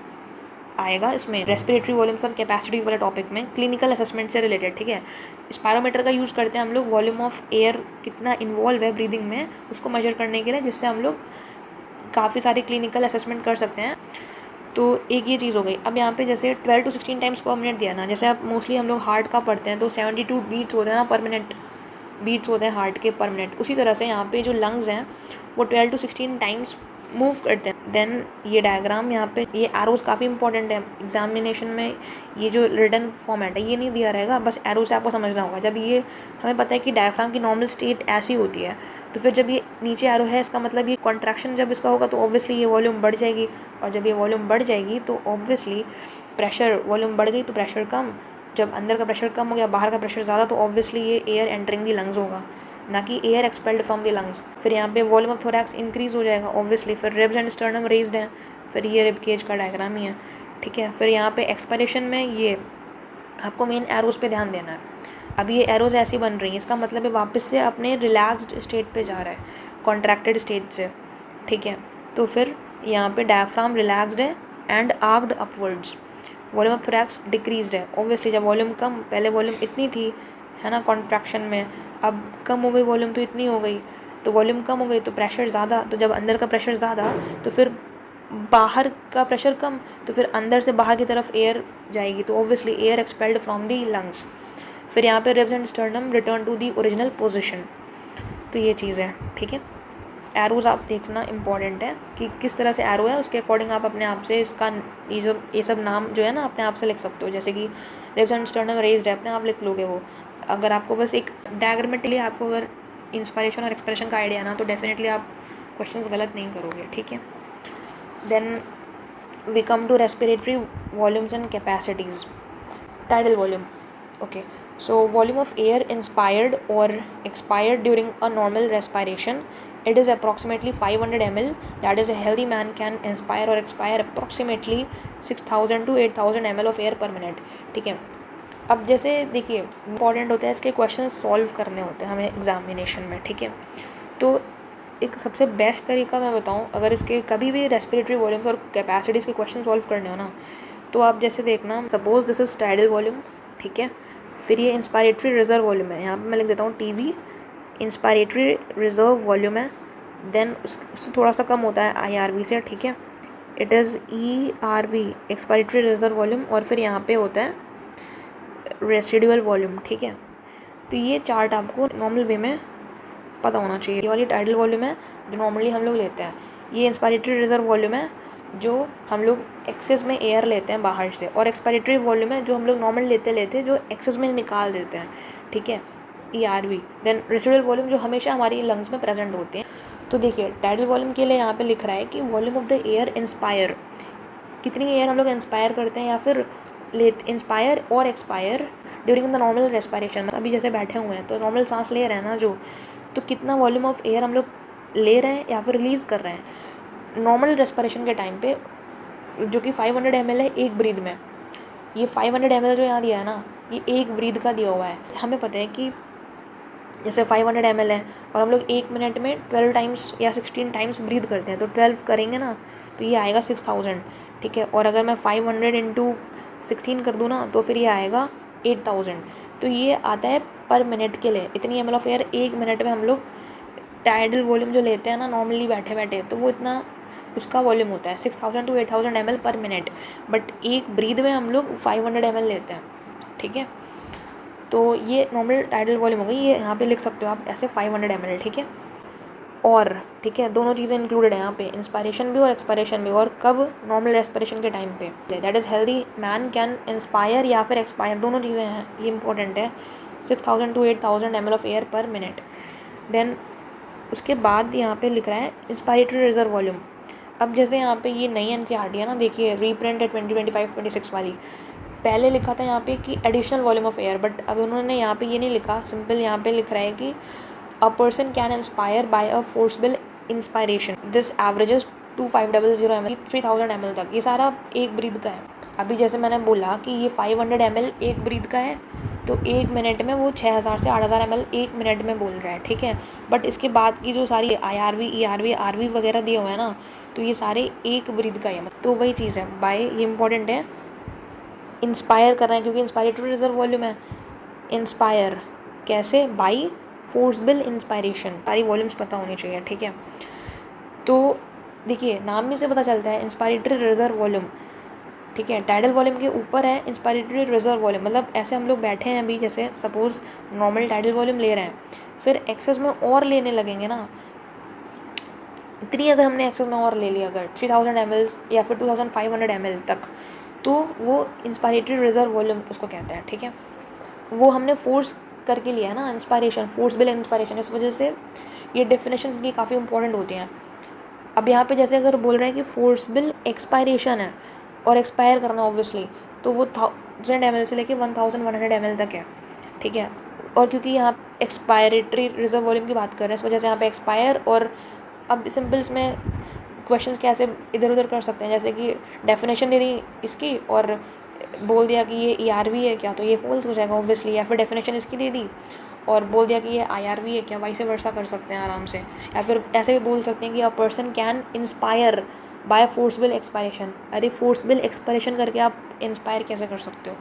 आएगा इसमें, रेस्पिरेटरी वॉल्यूम्स और कैपेसिटीज़ वाले टॉपिक में, क्लिनिकल असेसमेंट से रिलेटेड, ठीक है। स्पायरोमीटर का यूज़ करते हैं हम लोग वॉल्यूम ऑफ एयर कितना इन्वॉल्व है ब्रीदिंग में उसको मेजर करने के लिए, जिससे हम लोग काफ़ी सारे क्लिनिकल असेसमेंट कर सकते हैं। तो एक ये चीज़ हो गई। अब यहाँ पे जैसे 12 to 16 टाइम्स पर मिनट दिया ना, जैसे अब मोस्टली हम लोग हार्ट का पढ़ते हैं तो 72 बीट्स होते हैं ना पर मिनट, बीट्स होते हैं हार्ट के पर मिनट। उसी तरह से यहाँ पे जो लंग्स हैं वो 12 to 16 टाइम्स मूव करते हैं। देन ये डायग्राम यहाँ पे, ये एरोज़ काफ़ी इंपॉर्टेंट है एग्जामिनेशन में। ये जो रिटन फॉर्मेट है ये नहीं दिया रहेगा, बस एरो से आपको समझना होगा। जब ये हमें पता है कि डायफ्राम की नॉर्मल स्टेट ऐसी होती है, तो फिर जब ये नीचे एरो है इसका मतलब ये कॉन्ट्रैक्शन जब इसका होगा तो ऑब्वियसली ये वॉल्यूम बढ़ जाएगी, और जब ये वॉल्यूम बढ़ जाएगी तो ऑब्वियसली प्रेशर, वॉल्यूम बढ़ गई तो प्रेशर कम, जब अंदर का प्रेशर कम हो गया बाहर का प्रेशर ज़्यादा, तो ऑब्वियसली ये एयर एंटरिंग दी लंग्स होगा, ना कि air expelled from the lungs. फिर यहाँ पे वॉल्यूम ऑफ थोरैक्स इंक्रीज़ हो जाएगा ऑब्वियसली। फिर रिब्स एंड स्टर्नम रेज्ड हैं, फिर ये रिब केज का डायग्राम ही है, ठीक है। फिर यहाँ पे एक्सपायरेशन में ये आपको मेन एरोज़ पे ध्यान देना है। अब ये एरोज़ ऐसी बन रही हैं, इसका मतलब है वापस से अपने रिलैक्स्ड स्टेट पे जा रहा है, कॉन्ट्रैक्टेड स्टेट से, ठीक है। तो फिर यहाँ पे डायफ्राम रिलैक्स्ड है and arched upwards. Volume of thorax decreased है ऑब्वियसली, जब वॉल्यूम कम, पहले वॉल्यूम इतनी थी है ना कॉन्ट्रैक्शन में, अब कम हो गई वॉल्यूम तो इतनी हो गई, तो वॉल्यूम कम हो गई तो प्रेशर ज़्यादा, तो जब अंदर का प्रेशर ज़्यादा तो फिर बाहर का प्रेशर कम, तो फिर अंदर से बाहर की तरफ एयर जाएगी, तो obviously air expelled from the lungs. फिर यहाँ पे ribs and sternum return to the original position. तो ये चीज़ है, ठीक है। एरोज़ आप देखना इंपॉर्टेंट है कि किस तरह से एरो है, उसके अकॉर्डिंग आप अपने आप से इसका ये सब नाम जो है ना अपने आप से लिख सकते हो। जैसे कि रिब्स एंड स्टर्नम रेज्ड है, अपने आप लिख लोगे वो। अगर आपको बस एक डायग्रामेटिकली आपको अगर इंस्पायरेशन और एक्सप्रेशन का आइडिया ना, तो डेफिनेटली आप क्वेश्चंस गलत नहीं करोगे, ठीक है। Then we come to respiratory volumes and capacities. Tidal volume, okay. So volume of air inspired or expired during a normal respiration, it is approximately 500 ml. That is, a healthy man can inspire or expire approximately 6000 to 8000 ml of air per minute, ठीक है। अब जैसे देखिए important होता है इसके question solve करने होते हैं हमें एग्जामिनेशन में, ठीक है। तो एक सबसे बेस्ट तरीका मैं बताऊँ, अगर इसके कभी भी रेस्पिरेटरी वॉल्यूम्स और कैपेसिटीज़ के क्वेश्चन सॉल्व करने हो ना, तो आप जैसे देखना, suppose this is tidal volume, ठीक है। फिर ये इंस्पायरेटरी रिजर्व वॉल्यूम है, यहाँ पे मैं लिख देता हूँ टीवी, इंस्पायरेटरी रिजर्व वॉल्यूम है। देन उससे थोड़ा सा कम होता है IRV से, ठीक है। It is ERV, expiratory reserve volume, और फिर यहाँ पे होता है रेसिडुअल वॉल्यूम, ठीक है। तो ये चार्ट आपको नॉर्मल वे में पता होना चाहिए। ये वाली टाइडल वॉल्यूम है जो नॉर्मली हम लोग लेते हैं, ये इंस्पायरेटरी रिजर्व वॉल्यूम है जो हम लोग एक्सेस में एयर लेते हैं बाहर से, और एक्सपायरेटरी वॉल्यूम है जो हम लोग नॉर्मल लेते जो एक्सेस में निकाल देते हैं, ठीक है, ERV। देन रेसिडुअल वॉल्यूम जो हमेशा हमारी लंग्स में प्रेजेंट होते हैं। तो देखिए टाइडल वॉल्यूम के लिए यहाँ पे लिख रहा है कि volume of the air inspire, कितनी एयर हम लोग इंस्पायर करते हैं या फिर इंस्पायर और expire during the normal respiration. अभी जैसे बैठे हुए हैं तो नॉर्मल सांस ले रहे हैं ना जो, तो कितना वॉल्यूम ऑफ एयर हम लोग ले रहे हैं या फिर रिलीज़ कर रहे हैं नॉर्मल रेस्पिरेशन के टाइम पे, जो कि 500 ml है एक ब्रीद में। ये 500 ml जो यहाँ दिया है ना, ये एक ब्रीद का दिया हुआ है। हमें पता है कि जैसे 500 ml है और हम लोग 1 मिनट में 12 टाइम्स या 16 टाइम्स ब्रीद करते हैं, तो 12 करेंगे ना तो ये आएगा 6000, ठीक है। और अगर मैं 500 इंटू 16 कर दूँ ना तो फिर ये आएगा 8000। तो ये आता है पर मिनट के लिए, इतनी ml ऑफ एयर 1 मिनट में हम लोग टाइडल वॉल्यूम जो लेते हैं ना नॉर्मली बैठे बैठे, तो वो इतना उसका वॉल्यूम होता है 6000 to 8000 ml पर मिनट। बट एक ब्रीद में हम लोग 500 ml लेते हैं, ठीक है। तो ये नॉर्मल टाइडल वॉल्यूम हो गई, ये यहाँ पे लिख सकते हो आप ऐसे 500 ml, ठीक है। और ठीक है, दोनों चीज़ें इंक्लूडेड हैं यहाँ पे, इंस्पायरेशन भी और एक्सपायरेशन भी। और कब? नॉर्मल रेस्पिरेशन के टाइम पे। That is healthy man can inspire या फिर एक्सपायर, दोनों चीज़ें हैं, ये इंपॉर्टेंट है। 6000 to 8000 ml of air per minute. Then उसके बाद यहाँ पे लिख रहा है इंस्पायरेटरी रिजर्व वॉल्यूम। अब जैसे यहाँ पे ये नई NCERT है ना, देखिए रीप्रिंट है 2025-26 वाली। पहले लिखा था यहाँ पे कि additional volume of air, but अब उन्होंने यहाँ पे ये नहीं लिखा, सिंपल यहाँ पे लिख रहा है कि a person can inspire by a forcible inspiration, this averages 2500 ml 3000 ml तक। ये सारा एक ब्रीथ का है। अभी जैसे मैंने बोला कि ये 500 ml एक ब्रीथ का है, तो एक मिनट में वो 6000 से 8000 ml एक मिनट में बोल रहा है, ठीक है। बट इसके बाद की जो सारी IRV ERV RV वगैरह दिए हुए हैं ना, तो ये सारे एक ब्रीथ का है। तो वही चीज़ है बाय, ये इंपॉर्टेंट है, इंस्पायर कर रहे हैं क्योंकि इंस्पायरेटरी रिजर्व वॉल्यूम है। इंस्पायर कैसे? By forcible inspiration. सारी वॉल्यूम्स पता होनी चाहिए, ठीक है। तो देखिए नाम में से पता चलता है इंस्पायरेटरी रिजर्व वॉल्यूम, ठीक है। टाइडल वॉल्यूम के ऊपर है इंस्पायरेटरी रिजर्व वॉल्यूम। मतलब ऐसे हम लोग बैठे हैं अभी, जैसे सपोज नॉर्मल टाइडल वॉल्यूम ले रहे हैं, फिर एक्सेस में और लेने लगेंगे ना, इतनी अगर हमने एक्सेस में और ले लिया अगर 3000 ml या फिर 2500 ml तक, तो वो इंस्पायरेटरी रिजर्व वॉल्यूम उसको कहते हैं, ठीक है। वो हमने फोर्स करके लिया है ना, इंस्पायरेशन, फोर्सबल इंस्पायरेशन। इस वजह से ये डेफिनेशंस की काफ़ी इंपॉर्टेंट होती हैं। अब यहाँ पे जैसे अगर बोल रहे हैं कि फोर्सबल एक्सपायरेशन है और एक्सपायर करना ऑब्वियसली, तो वो 1000 ml से लेके 1100 ml तक है, ठीक है। और क्योंकि यहाँ एक्सपायरेटरी रिजर्व वॉल्यूम की बात कर रहे हैं, इस वजह से यहाँ पे एक्सपायर। और अब सिंपल इसमें क्वेश्चन कैसे इधर उधर कर सकते हैं, जैसे कि डेफिनेशन दे दी इसकी और बोल दिया कि ये ERV है क्या, तो ये फॉल्स हो जाएगा ऑब्वियसली। या फिर डेफिनेशन इसकी दे दी और बोल दिया कि ये IRV है क्या, वाइस वर्सा कर सकते हैं आराम से। या फिर ऐसे भी बोल सकते हैं कि a person can inspire by forcible expiration. अरे फोर्सबल एक्सपायरेशन करके आप इंस्पायर कैसे कर सकते हो?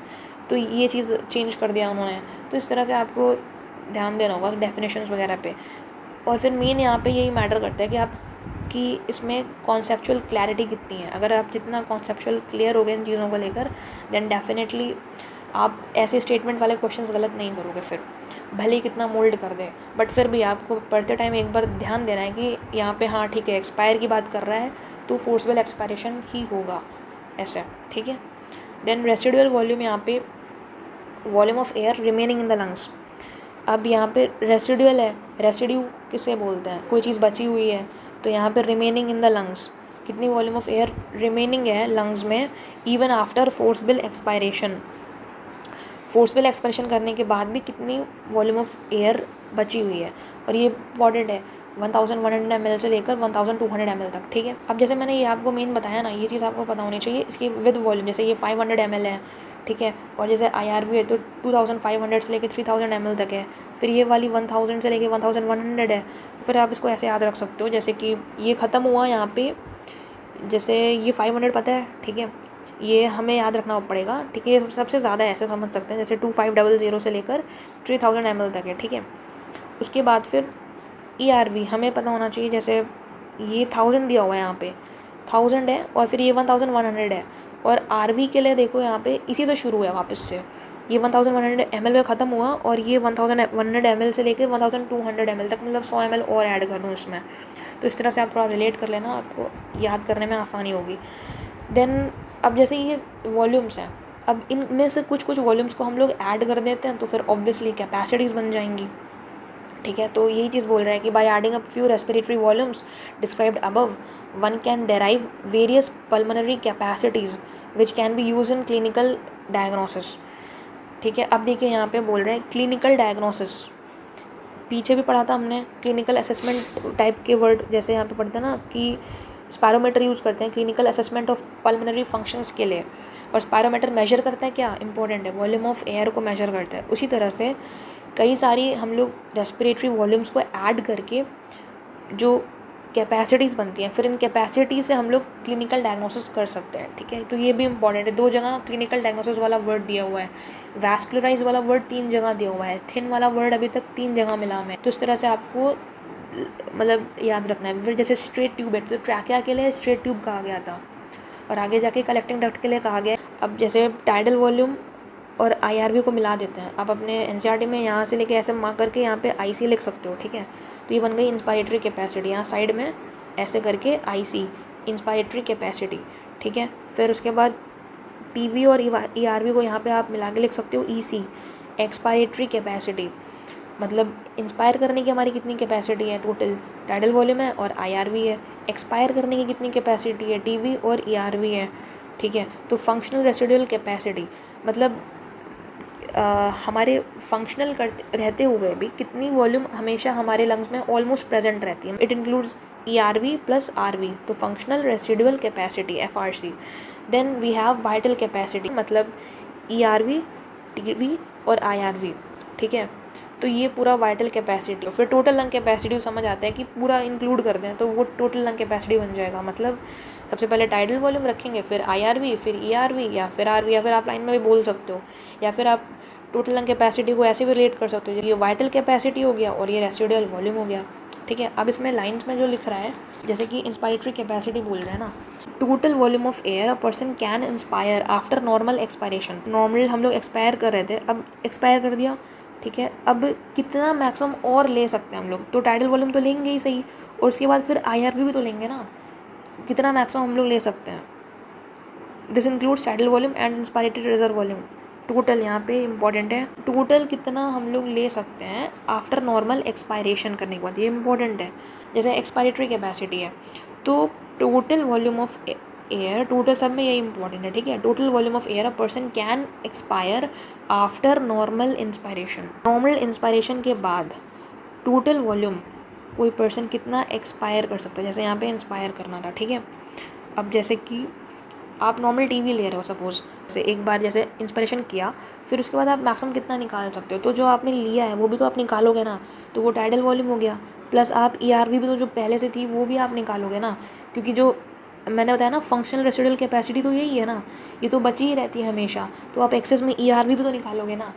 तो ये चीज़ चेंज कर दिया उन्होंने। तो इस तरह से आपको ध्यान देना होगा डेफिनेशंस वगैरह पे। और फिर मेन यहाँ पे यही मैटर करता है कि आप कि इसमें कॉन्सेप्चुअल क्लैरिटी कितनी है। अगर आप जितना कॉन्सेप्चुअल क्लियर हो गए इन चीज़ों को लेकर, देन डेफिनेटली आप ऐसे स्टेटमेंट वाले क्वेश्चंस गलत नहीं करोगे। फिर भले ही कितना मोल्ड कर दे, बट फिर भी आपको पढ़ते टाइम एक बार ध्यान देना है कि यहाँ पे हाँ ठीक है, एक्सपायर की बात कर रहा है तो फोर्सबल एक्सपायरेशन ही होगा, ऐसा, ठीक है। देन रेसिडुअल वॉल्यूम, यहाँ पे volume of air remaining in the lungs. अब यहाँ पे रेसिडुअल है, रेसिड्यू किसे बोलते हैं? कोई चीज़ बची हुई है, तो यहाँ पे रिमेनिंग इन द लंग्स, कितनी वॉल्यूम ऑफ एयर रिमेनिंग है लंग्स में even after forcible expiration. फोर्सबल expiration करने के बाद भी कितनी वॉल्यूम ऑफ एयर बची हुई है, और ये इंपॉर्टेंट है 1100 ml से लेकर 1200 ml तक, ठीक है। अब जैसे मैंने ये आपको मेन बताया ना, ये चीज़ आपको पता होनी चाहिए इसकी विद वॉल्यूम। जैसे ये 500 ml है, ठीक है, और जैसे IRV है तो 2500 से लेकर 3000 ml तक है। फिर ये वाली 1000 से लेकर 1100 है। फिर आप इसको ऐसे याद रख सकते हो, जैसे कि ये ख़त्म हुआ यहाँ पे, जैसे ये 500 पता है, ठीक है, ये हमें याद रखना पड़ेगा, ठीक है। ये सबसे ज़्यादा ऐसे समझ सकते हैं, जैसे 2500 से लेकर 3000 ml तक है, ठीक है। उसके बाद फिर ERV हमें पता होना चाहिए, जैसे ये 1000 दिया हुआ है यहाँ पे, 1000 है, और फिर ये 1100 है। और RV के लिए देखो यहाँ पे इसी से शुरू है वापस से, ये 1100 ml में ख़त्म हुआ, और ये 1100 ml से लेकर 1200 ml तक, मतलब 100 ml और ऐड कर दूँ इसमें। तो इस तरह से आप थोड़ा रिलेट कर लेना, आपको याद करने में आसानी होगी। देन अब जैसे ये वॉल्यूम्स हैं, अब इनमें से कुछ कुछ वॉल्यूम्स को हम लोग ऐड कर देते हैं, तो फिर ऑब्वियसली कैपेसिटीज़ बन जाएंगी, ठीक है। तो यही चीज़ बोल रहे हैं कि by adding up few respiratory volumes described above, one can derive various pulmonary capacities which can be use in clinical diagnosis, ठीक है। अब देखिए यहाँ पे बोल रहे हैं क्लिनिकल डायग्नोसिस, पीछे भी पढ़ा था हमने क्लिनिकल असेसमेंट टाइप के वर्ड, जैसे यहाँ पे पढ़ते हैं ना कि स्पायरोमीटर यूज़ करते हैं clinical assessment of pulmonary functions के लिए। और स्पायरोमीटर मेजर करता है क्या, इंपॉर्टेंट है, वॉल्यूम ऑफ एयर को मेजर करता है। उसी तरह से कई सारी हम लोग रेस्पिरेटरी वॉल्यूम्स को ऐड करके जो कैपेसिटीज़ बनती हैं, फिर इन कैपेसिटी से हम लोग क्लिनिकल डायग्नोसिस कर सकते हैं, ठीक है। तो ये भी इंपॉर्टेंट है। 2 जगह क्लिनिकल डायग्नोसिस वाला वर्ड दिया हुआ है, वैस्कुलराइज वाला वर्ड 3 जगह दिया हुआ है, थिन वाला वर्ड अभी तक 3 जगह मिला हमें। तो इस तरह से आपको मतलब याद रखना है। फिर जैसे स्ट्रेट ट्यूब है, तो ट्रैकिया के लिए स्ट्रेट ट्यूब कहा गया था, और आगे जाके कलेक्टिंग डक्ट के लिए कहा गया। अब जैसे टाइडल वॉल्यूम और IRV को मिला देते हैं, आप अपने NCERT में यहाँ से लेके ऐसे मार्क करके यहाँ पे IC लिख सकते हो, ठीक है। तो ये बन गई इंस्पायरेटरी कैपेसिटी, यहाँ साइड में ऐसे करके IC इंस्पायरेटरी कैपेसिटी, ठीक है। फिर उसके बाद PV और ERV को यहाँ पे आप मिला के लिख सकते हो EC एक्सपायरेटरी कैपेसिटी, मतलब इंस्पायर करने की हमारी कितनी कैपेसिटी है, टोटल टाइडल वॉल्यूम है और आईआरवी है। एक्सपायर करने की कितनी कैपेसिटी है, टीवी और ईआरवी है, ठीक है। तो फंक्शनल रेसिडुअल कैपेसिटी मतलब हमारे फंक्शनल करते रहते हुए भी कितनी वॉल्यूम हमेशा हमारे लंग्स में ऑलमोस्ट प्रेजेंट रहती है। It includes ERV plus RV, तो functional residual capacity FRC। Then we have vital capacity, मतलब ERV, TV और IRV, ठीक है। तो ये पूरा वाइटल कैपेसिटी। फिर टोटल लंग कैपेसिटी समझ आता है कि पूरा इंक्लूड कर दें तो वो टोटल लंग कैपेसिटी बन जाएगा। मतलब सबसे पहले टाइडल वॉल्यूम रखेंगे, फिर IRV, फिर ERV या फिर RV, या फिर आप लाइन में भी बोल सकते हो, या फिर आप टोटल लंग कैपेसिटी को ऐसे भी रिलेट कर सकते हो। ये वाइटल कैपेसिटी हो गया और ये रेसिडुअल वॉल्यूम हो गया, ठीक है। अब इसमें लाइन्स में जो लिख रहा है, जैसे कि इंस्पायरेटरी कैपेसिटी बोल रहे हैं ना, total volume of air a person can inspire after normal expiration. Normal हम लोग एक्सपायर कर रहे थे, अब एक्सपायर कर दिया, ठीक है। अब कितना मैक्सिमम और ले सकते हैं हम लोग, तो टाइडल वॉल्यूम तो लेंगे ही सही, और उसके बाद फिर IRV भी तो लेंगे ना, कितना मैक्सिमम हम लोग ले सकते हैं। This includes tidal volume and inspiratory reserve volume. Total यहाँ पे इंपॉर्टेंट है, टोटल कितना हम लोग ले सकते हैं आफ्टर नॉर्मल एक्सपायरेशन करने के बाद, ये इंपॉर्टेंट है। जैसे एक्सपायरेटरी कैपेसिटी है, तो total volume of air, total सब में ये इंपॉर्टेंट है, ठीक है। Total volume of air a person can expire after normal inspiration. Normal inspiration के बाद टोटल वॉल्यूम कोई पर्सन कितना एक्सपायर कर सकता है, जैसे यहाँ पे इंस्पायर करना था, ठीक है। अब जैसे कि आप नॉर्मल टीवी ले रहे हो सपोज़, जैसे एक बार जैसे इंस्पिरेशन किया, फिर उसके बाद आप मैक्सिमम कितना निकाल सकते हो, तो जो आपने लिया है वो भी तो आप निकालोगे ना, तो वो टाइडल वॉल्यूम हो गया, प्लस आप ERV भी तो जो पहले से थी वो भी आप निकालोगे ना, क्योंकि जो मैंने बताया ना फंक्शनल रेसिडुअल कैपेसिटी तो यही है ना, ये तो बची ही रहती है हमेशा, तो आप एक्सेस में ERV भी तो निकालोगे ना।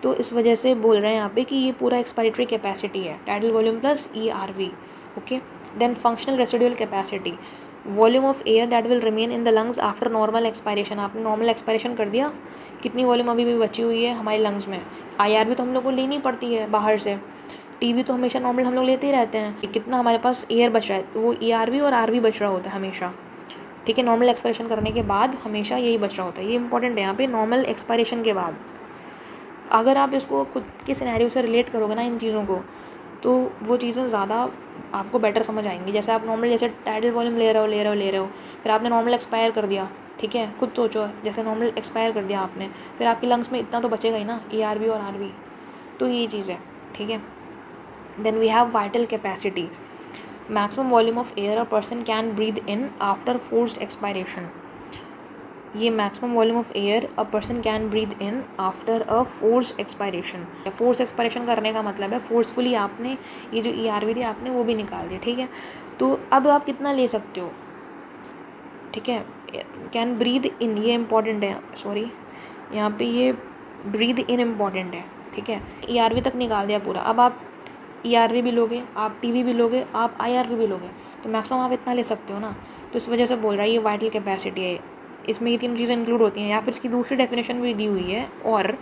तो इस वजह से बोल रहे हैं यहाँ पे कि ये पूरा एक्सपायरेटरी कैपेसिटी है, tidal volume plus ERV, okay. Then functional residual capacity, volume of air that will remain in the lungs after normal expiration. आपने नॉर्मल एक्सपायरेशन कर दिया, कितनी वॉल्यूम अभी भी बची हुई है हमारे लंग्स में। IRV तो हम लोग को लेनी पड़ती है बाहर से, टीवी तो हमेशा नॉर्मल हम लोग लेते ही रहते हैं, कितना हमारे पास एयर बच रहा है, तो वो ERV और RV बच रहा होता है हमेशा, ठीक है। नॉर्मल एक्सपायरेशन करने के बाद हमेशा यही बच रहा होता है, ये इंपॉर्टेंट है यहाँ पे। नॉर्मल एक्सपायरेशन के बाद अगर आप इसको खुद के सिनेरियो से रिलेट करोगे ना इन चीज़ों को, तो वो चीज़ें ज़्यादा आपको बेटर समझ आएंगी। जैसे आप नॉर्मल जैसे टाइडल वॉल्यूम ले रहे हो, फिर आपने नॉर्मल एक्सपायर कर दिया, ठीक है। खुद सोचो, जैसे नॉर्मल एक्सपायर कर दिया आपने, फिर आपके लंग्स में इतना तो बचेगा ही ना, ERV और RV, तो ये चीज़ है, ठीक है। Then we have vital capacity, maximum volume of air a person can breathe in after forced expiration. ये maximum volume of air a person can breathe in after a force expiration. Force expiration करने का मतलब है forcefully आपने ये जो ERV थी आपने वो भी निकाल दी, ठीक है। तो अब आप कितना ले सकते हो, ठीक है। कैन ब्रीथ इन, ये इंपॉर्टेंट है, सॉरी यहाँ पे ये ब्रीथ इन इम्पॉर्टेंट है, ठीक है। ERV तक निकाल दिया पूरा, अब आप ERV भी लोगे, आप TV भी लोगे, आप IRV भी लोगे, तो मैक्सिमम आप इतना ले सकते हो ना। तो इस वजह से बोल रहा है ये वाइटल कैपेसिटी है, इसमें ये तीन चीज़ें इंक्लूड होती हैं। या फिर इसकी दूसरी डेफिनेशन भी दी हुई है, और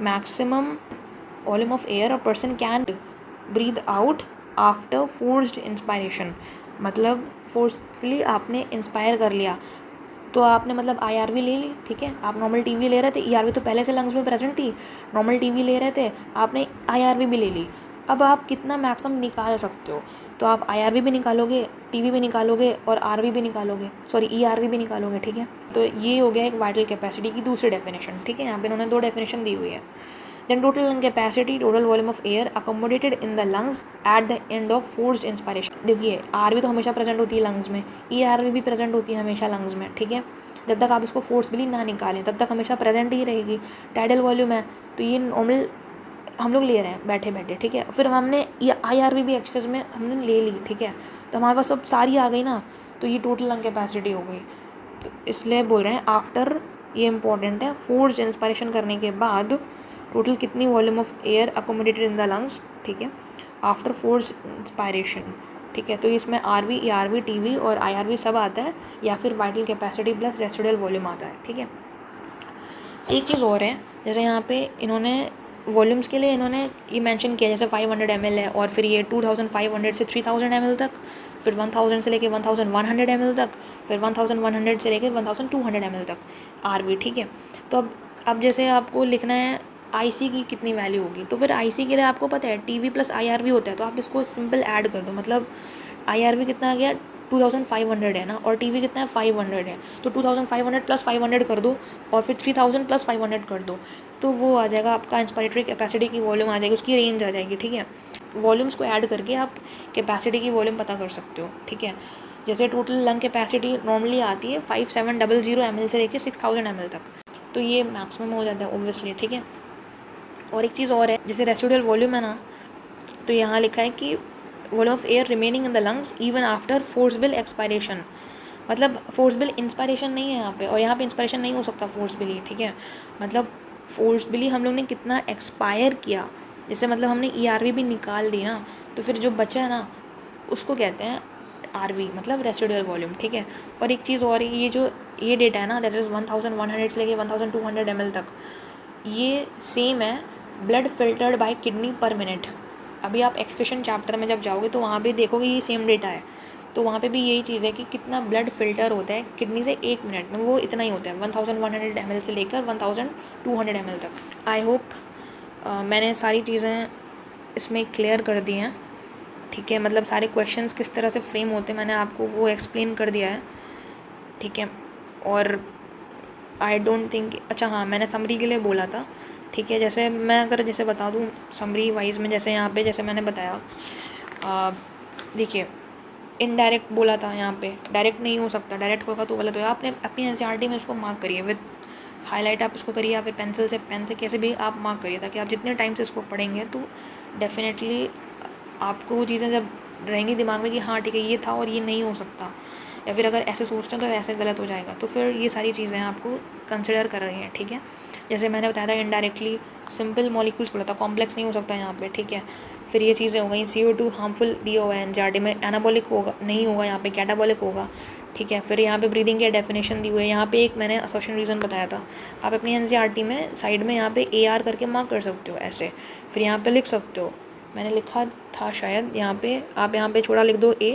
maximum volume of air a person can breathe out after forced inspiration, मतलब फोर्सफुली आपने इंस्पायर कर लिया, तो आपने मतलब IRV ले ली, ठीक है। आप नॉर्मल TV ले रहे थे, ERV तो पहले से लंग्स में प्रेजेंट थी, नॉर्मल TV ले रहे थे, आपने IRV भी ले ली। अब आप कितना मैक्सिमम निकाल सकते हो, तो आप IRV भी निकालोगे, TV भी निकालोगे और RV भी निकालोगे, सॉरी ERV भी निकालोगे, ठीक है। तो ये हो गया एक वाइटल कैपेसिटी की दूसरी डेफिनेशन, ठीक है। यहाँ पे इन्होंने दो डेफिनेशन दी हुई है। Then total lung capacity, total volume of air accommodated in the lungs at the end of forced inspiration. देखिए RV तो हमेशा प्रेजेंट होती है लंग्स में, ERV भी प्रेजेंट होती है हमेशा लंग्स में, ठीक है। जब तक आप इसको फोर्सफुली ना निकालें तब तक हमेशा प्रेजेंट ही रहेगी। टाइडल वॉल्यूम है तो ये नॉर्मल हम लोग ले रहे हैं बैठे बैठे, ठीक है। फिर हमने ये IRV भी एक्सेस में हमने ले ली, ठीक है, तो हमारे पास सब सारी आ गई ना, तो ये टोटल लंग कैपेसिटी हो गई। तो इसलिए बोल रहे हैं आफ्टर, ये इंपॉर्टेंट है, फोर्स इंस्पायरेशन करने के बाद टोटल कितनी volume of air accommodated in the lungs, ठीक है, आफ्टर फोर्स इंस्पायरेशन, ठीक है। तो इसमें RV, ERV, TV और IRV सब आता है, या फिर vital capacity plus residual volume आता है, ठीक है। एक चीज़ और है, जैसे यहाँ पे इन्होंने वॉल्यूम्स के लिए इन्होंने ये मेंशन किया, जैसे 500 ml है, और फिर ये 2500 से 3000 ml तक, फिर 1000 से लेके 1100 ml तक, फिर 1100 से लेके 1200 ml तक RV, ठीक है। तो अब जैसे आपको लिखना है आईसी की कितनी वैल्यू होगी। तो फिर आईसी के लिए आपको पता है टीवी प्लस आईआरवी होता है, तो आप इसको सिंपल ऐड कर दो। मतलब आईआरवी कितना आ गया 2500 है ना, और टीवी कितना है 500 है, तो 2500 प्लस 500 कर दो और फिर 3000 प्लस 500 कर दो, तो वो आ जाएगा आपका इंस्पायरेटरी कैपेसिटी की वॉल्यूम आ जाएगी, उसकी रेंज आ जाएगी। ठीक है, वॉल्यूम्स को ऐड करके आप कैपेसिटी की वॉल्यूम पता कर सकते हो। ठीक है, जैसे टोटल लंग कैपेसिटी नॉर्मली आती है 5700 ml से लेके 6000 ml तक, तो ये मैक्सिमम हो जाता है ओब्वियसली। ठीक है, और एक चीज़ और है, जैसे रेसिडुअल वॉल्यूम है ना, तो यहाँ लिखा है कि volume of air remaining in the lungs even after forcible expiration, मतलब फोर्सबल इंस्पायरेशन नहीं है यहाँ पे, और यहाँ पे इंस्पायरेशन नहीं हो सकता फोर्सबली। ठीक है, मतलब फोर्सबली हम लोग ने कितना एक्सपायर किया, जैसे मतलब हमने ईआरवी भी निकाल दी ना, तो फिर जो बचा है ना उसको कहते हैं आरवी, मतलब रेसिडुअल वॉल्यूम। ठीक है, और एक चीज़ और, ये डेटा है ना, दैट इज़ 1100 से लेके 1200 ml तक, ये सेम है ब्लड फिल्टर्ड बाय किडनी पर मिनट। अभी आप एक्सक्रीशन चैप्टर में जब जाओगे तो वहाँ पे देखोगे ये सेम डेटा है, तो वहाँ पे भी यही चीज़ है कि कितना ब्लड फिल्टर होता है किडनी से 1 मिनट में, वो इतना ही होता है 1100 ml से लेकर 1200 ml तक। आई होप मैंने सारी चीज़ें इसमें क्लियर कर दी हैं। ठीक है, मतलब सारे क्वेश्चंस किस तरह से फ्रेम होते हैं मैंने आपको वो एक्सप्लेन कर दिया है। ठीक है, और आई डोंट थिंक, अच्छा हाँ मैंने समरी के लिए बोला था। ठीक है, जैसे मैं अगर जैसे बता दूँ समरी वाइज में, जैसे यहाँ पे जैसे मैंने बताया, देखिए इनडायरेक्ट बोला था, यहाँ पे डायरेक्ट नहीं हो सकता, डायरेक्ट होगा तो गलत होगा। आपने अपनी एनसीईआरटी में उसको मार्क करिए विद हाईलाइट, आप उसको करिए या फिर पेंसिल से पेन से कैसे भी आप मार्क करिए, ताकि आप जितने टाइम से इसको पढ़ेंगे तो डेफिनेटली आपको वो चीज़ें जब रहेंगी दिमाग में कि हाँ ठीक है ये था और ये नहीं हो सकता, या फिर अगर ऐसे सोचते हैं तो ऐसे गलत हो जाएगा, तो फिर ये सारी चीज़ें आपको कंसिडर कर रही हैं। ठीक है, जैसे मैंने बताया था इनडायरेक्टली सिंपल मॉलिक्यूल्स बोला था, कॉम्प्लेक्स नहीं हो सकता यहाँ पे। ठीक है, फिर ये चीज़ें हो गई, CO2 हार्मफुल दिया हुआ है एनसीईआरटी में, एनाबॉलिक होगा नहीं होगा, यहाँ पे कैटाबॉलिक होगा। ठीक है, फिर यहाँ पे ब्रीदिंग की डेफिनेशन दी हुई है, यहाँ पे एक मैंने एसोसिएशन रीज़न बताया था, आप अपनी एनसीईआरटी में साइड में यहाँ पे AR करके मार्क कर सकते हो ऐसे, फिर यहाँ पे लिख सकते हो, मैंने लिखा था शायद यहाँ पे, आप यहाँ पे छोटा लिख दो A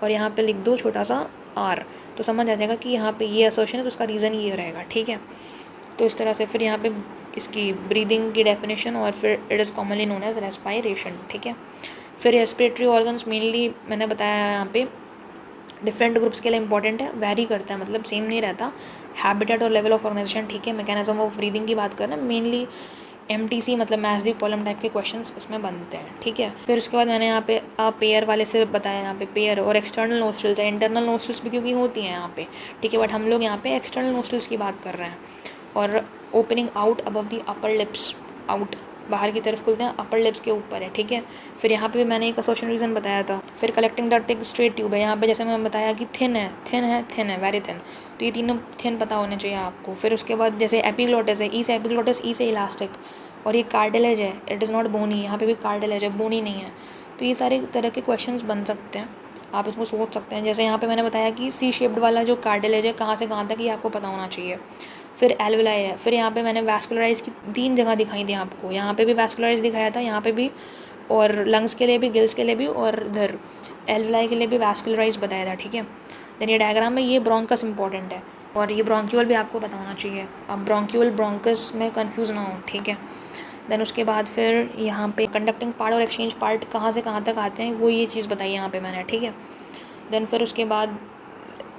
और यहाँ पे लिख दो छोटा सा R, तो समझ आ जाएगा कि यहाँ पे ये असर्शन है तो उसका रीज़न ये रहेगा। ठीक है, तो इस तरह से फिर यहाँ पे इसकी ब्रीदिंग की डेफिनेशन, और फिर it is commonly known as respiration. ठीक है, फिर रेस्पिरेटरी ऑर्गन्स मेनली मैंने बताया यहाँ पे डिफरेंट ग्रुप्स के लिए इंपॉर्टेंट है, वैरी करता है, मतलब सेम नहीं रहता, हैबिटेट और लेवल ऑफ ऑर्गेनाइजेशन। ठीक है, मैकेनिज्म ऑफ ब्रीदिंग की बात करें, मेनली MTC मतलब मैच दी कॉलम टाइप के क्वेश्चंस उसमें बनते हैं। ठीक है, फिर उसके बाद मैंने यहाँ पे पेयर वाले से बताया, यहाँ पे पेयर और एक्सटर्नल नोस्ट्रल्स है, इंटरनल नोस्ट्रल्स भी क्योंकि होती हैं यहाँ पे। ठीक है, बट हम लोग यहाँ पे एक्सटर्नल नोस्ट्रल्स की बात कर रहे हैं, और ओपनिंग आउट अबव दी अपर लिप्स, आउट बाहर की तरफ खुलते हैं, अपर लिप्स के ऊपर है। ठीक है, फिर यहाँ पे भी मैंने एक एसोसिएशन रीज़न बताया था। फिर collecting the tick straight tube है, यहाँ पे जैसे मैं बताया कि थिन है वेरी थिन, तो ये तीनों थिन पता होने चाहिए आपको। फिर उसके बाद जैसे एपिग्लोटिस है, ई से एपिग्लोटिस, ई से इलास्टिक, और ये कार्टिलेज है, इट इज़ नॉट बोनी, यहाँ पे भी कार्टिलेज है, बोनी नहीं है। तो ये सारे तरह के क्वेश्चंस बन सकते हैं, आप इसको सोच सकते हैं। जैसे यहाँ पे मैंने बताया कि C शेप्ड वाला जो कार्टिलेज है कहाँ से कहाँ तक, ये आपको पता होना चाहिए। फिर एल्वेलाई है, फिर यहाँ पे मैंने वैस्कुलराइज की 3 जगह दिखाई थी आपको, यहाँ पे भी वैस्कुलराइज दिखाया था, यहाँ पे भी, और लंग्स के लिए भी, गिल्स के लिए भी, और इधर एल्वेलाई के लिए भी वैस्कुलराइज बताया था। ठीक है, देन ये डायग्राम में ये ब्रोंकस इंपॉर्टेंट है, और ये ब्रोंक्यूल भी आपको पता होना चाहिए, अब ब्रोंक्यूल ब्रोंकस में कन्फ्यूज़ ना हो। ठीक है, देन उसके बाद फिर यहाँ पे कंडक्टिंग पार्ट और एक्सचेंज पार्ट कहाँ से कहाँ तक आते हैं, वो ये चीज़ बताई यहाँ पे मैंने। ठीक है, देन फिर उसके बाद,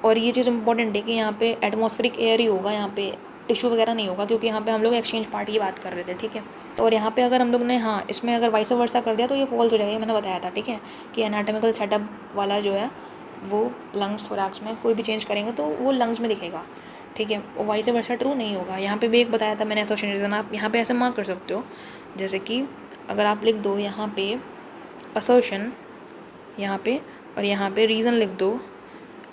और ये चीज़ इंपॉर्टेंट है कि यहाँ पे एटमॉस्फेरिक एयर ही होगा, यहाँ पे टिश्यू वगैरह नहीं होगा, क्योंकि यहाँ पे हम लोग एक्सचेंज पार्ट की बात कर रहे थे। ठीक है, तो और यहाँ पे अगर हम लोग ने हाँ इसमें अगर वाइस वर्सा कर दिया तो ये फॉल्स हो जाएगा, ये मैंने बताया था। ठीक है, कि एनाटॉमिकल सेटअप वाला जो है वो लंग्स थोरैक्स में कोई भी चेंज करेंगे तो वो लंग्स में दिखेगा। ठीक है, वो वाइस वर्सा ट्रू नहीं होगा। यहाँ पे भी एक बताया था मैंने एसोसिएशन रीज़न, आप यहाँ पे ऐसे मार्क कर सकते हो, जैसे कि अगर आप लिख दो यहाँ पे असर्शन यहाँ पे, और यहाँ पे रीज़न लिख दो,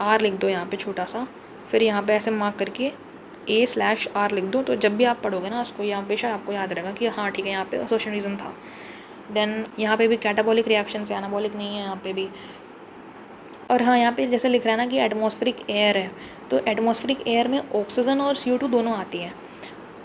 R लिख दो यहाँ पे छोटा सा, फिर यहाँ पे ऐसे मार्क करके A/R लिख दो, तो जब भी आप पढ़ोगे ना उसको यहाँ पे आपको याद रहेगा कि हाँ ठीक है यहाँ पे असोसिएशन रीज़न था। देन यहाँ पे भी कैटाबॉलिक रिएक्शन से, एनाबॉलिक नहीं है यहाँ पे भी। और हाँ यहाँ पे जैसे लिख रहा है ना कि एटमॉस्फेरिक एयर है, तो एटमॉस्फेरिक एयर में ऑक्सीजन और CO2 दोनों आती हैं,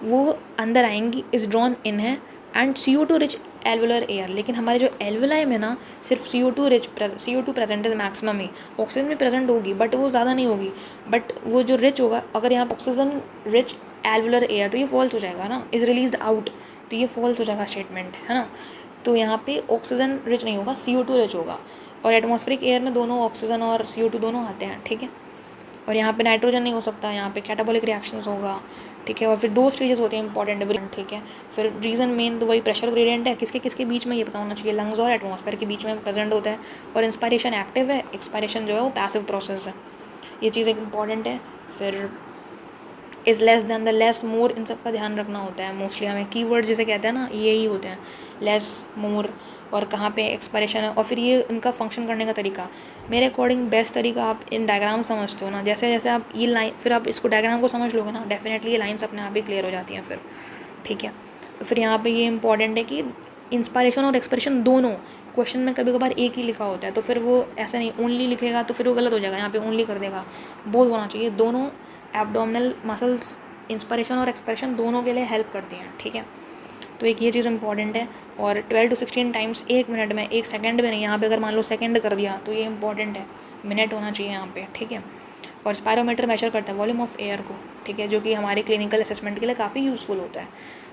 वो अंदर आएंगी, इज ड्रॉन इन है, and CO2 rich alveolar air, लेकिन हमारे जो एल्वुलाई में ना सिर्फ CO2 प्रेजेंट है मैक्सिमम ही, ऑक्सीजन में प्रेजेंट होगी बट वो ज़्यादा नहीं होगी, बट वो जो रिच होगा, अगर यहाँ ऑक्सीजन रिच एल्वुलर एयर, तो ये फॉल्स हो जाएगा ना, इज़ रिलीज्ड आउट, तो ये फॉल्स हो जाएगा स्टेटमेंट, है ना। तो यहाँ पे ऑक्सीजन रिच नहीं होगा, CO2 रिच होगा, और एटमॉस्फेरिक एयर में दोनों ऑक्सीजन और CO2 दोनों आते हैं, ठीक है। और यहाँ पे नाइट्रोजन नहीं हो सकता, यहाँ पे कैटाबॉलिक रिएक्शंस होगा, ठीक है। और फिर 2 स्टेजेस होते हैं इंपॉर्टेंट, ठीक है। फिर रीज़न मेन तो वही प्रेशर ग्रेडियंट है, किसके किसके बीच में ये पता होना चाहिए, लंग्स और एटमॉस्फेयर के बीच में प्रेजेंट होता है। और इंस्पायरेशन एक्टिव है, एक्सपायरेशन जो है वो पैसिव प्रोसेस है, ये चीज़ एक इंपॉर्टेंट है। फिर is less than the less more, इन सब का ध्यान रखना होता है। मोस्टली हमें कीवर्ड जिसे कहते हैं ना, यही होते हैं, लेस, मोर, और कहाँ पे एक्सपायरेशन है। और फिर ये इनका फंक्शन करने का तरीका, मेरे अकॉर्डिंग बेस्ट तरीका आप इन डायग्राम समझते हो ना, जैसे जैसे आप ये लाइन, फिर आप इसको डायग्राम को समझ लोगे ना, डेफिनेटली ये लाइन्स अपने आप ही क्लियर हो जाती हैं फिर, ठीक है। फिर यहाँ पे ये इंपॉर्टेंट है कि इंस्पायरेशन और एक्सप्रेशन दोनों, क्वेश्चन में कभी कभार एक ही लिखा होता है, तो फिर वो ऐसा नहीं ओनली लिखेगा तो फिर वो गलत हो जाएगा, यहाँ पे ओनली कर देगा, बोथ होना चाहिए। दोनों एब्डोमिनल मसल्स इंस्पायरेशन और एक्सप्रेशन दोनों के लिए हेल्प करती हैं, ठीक है। तो एक ये चीज़ इंपॉर्टेंट है। और 12 to 16 टाइम्स 1 मिनट में, 1 सेकंड में नहीं, यहाँ पे अगर मान लो सेकंड कर दिया तो ये इंपॉर्टेंट है, मिनट होना चाहिए यहाँ पे, ठीक है। और स्पायरोमीटर मेजर करता है वॉल्यूम ऑफ एयर को, ठीक है, जो कि हमारे क्लिनिकल असेसमेंट के लिए काफ़ी यूज़फुल होता है।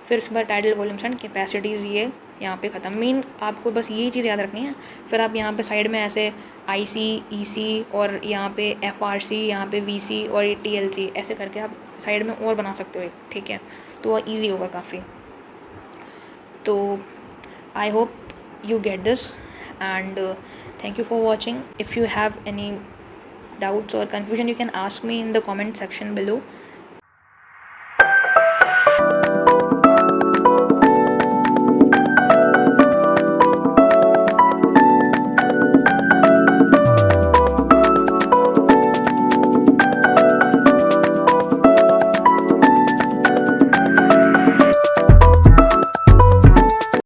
फिर उसके बाद टाइडल वॉल्यूम्स एंड कैपेसिटीज़, ये यहाँ पे ख़त्म। मेन आपको बस यही चीज़ याद रखनी है। फिर आप यहाँ पे साइड में ऐसे IC, EC और यहाँ पे FRC, यहाँ पे VC और TLC ऐसे करके आप साइड में और बना सकते हो एक, ठीक है, तो वो ईजी होगा काफ़ी। तो I hope you get this, and thank you for watching. If you have any doubts or confusion, you can ask me in the comment section below,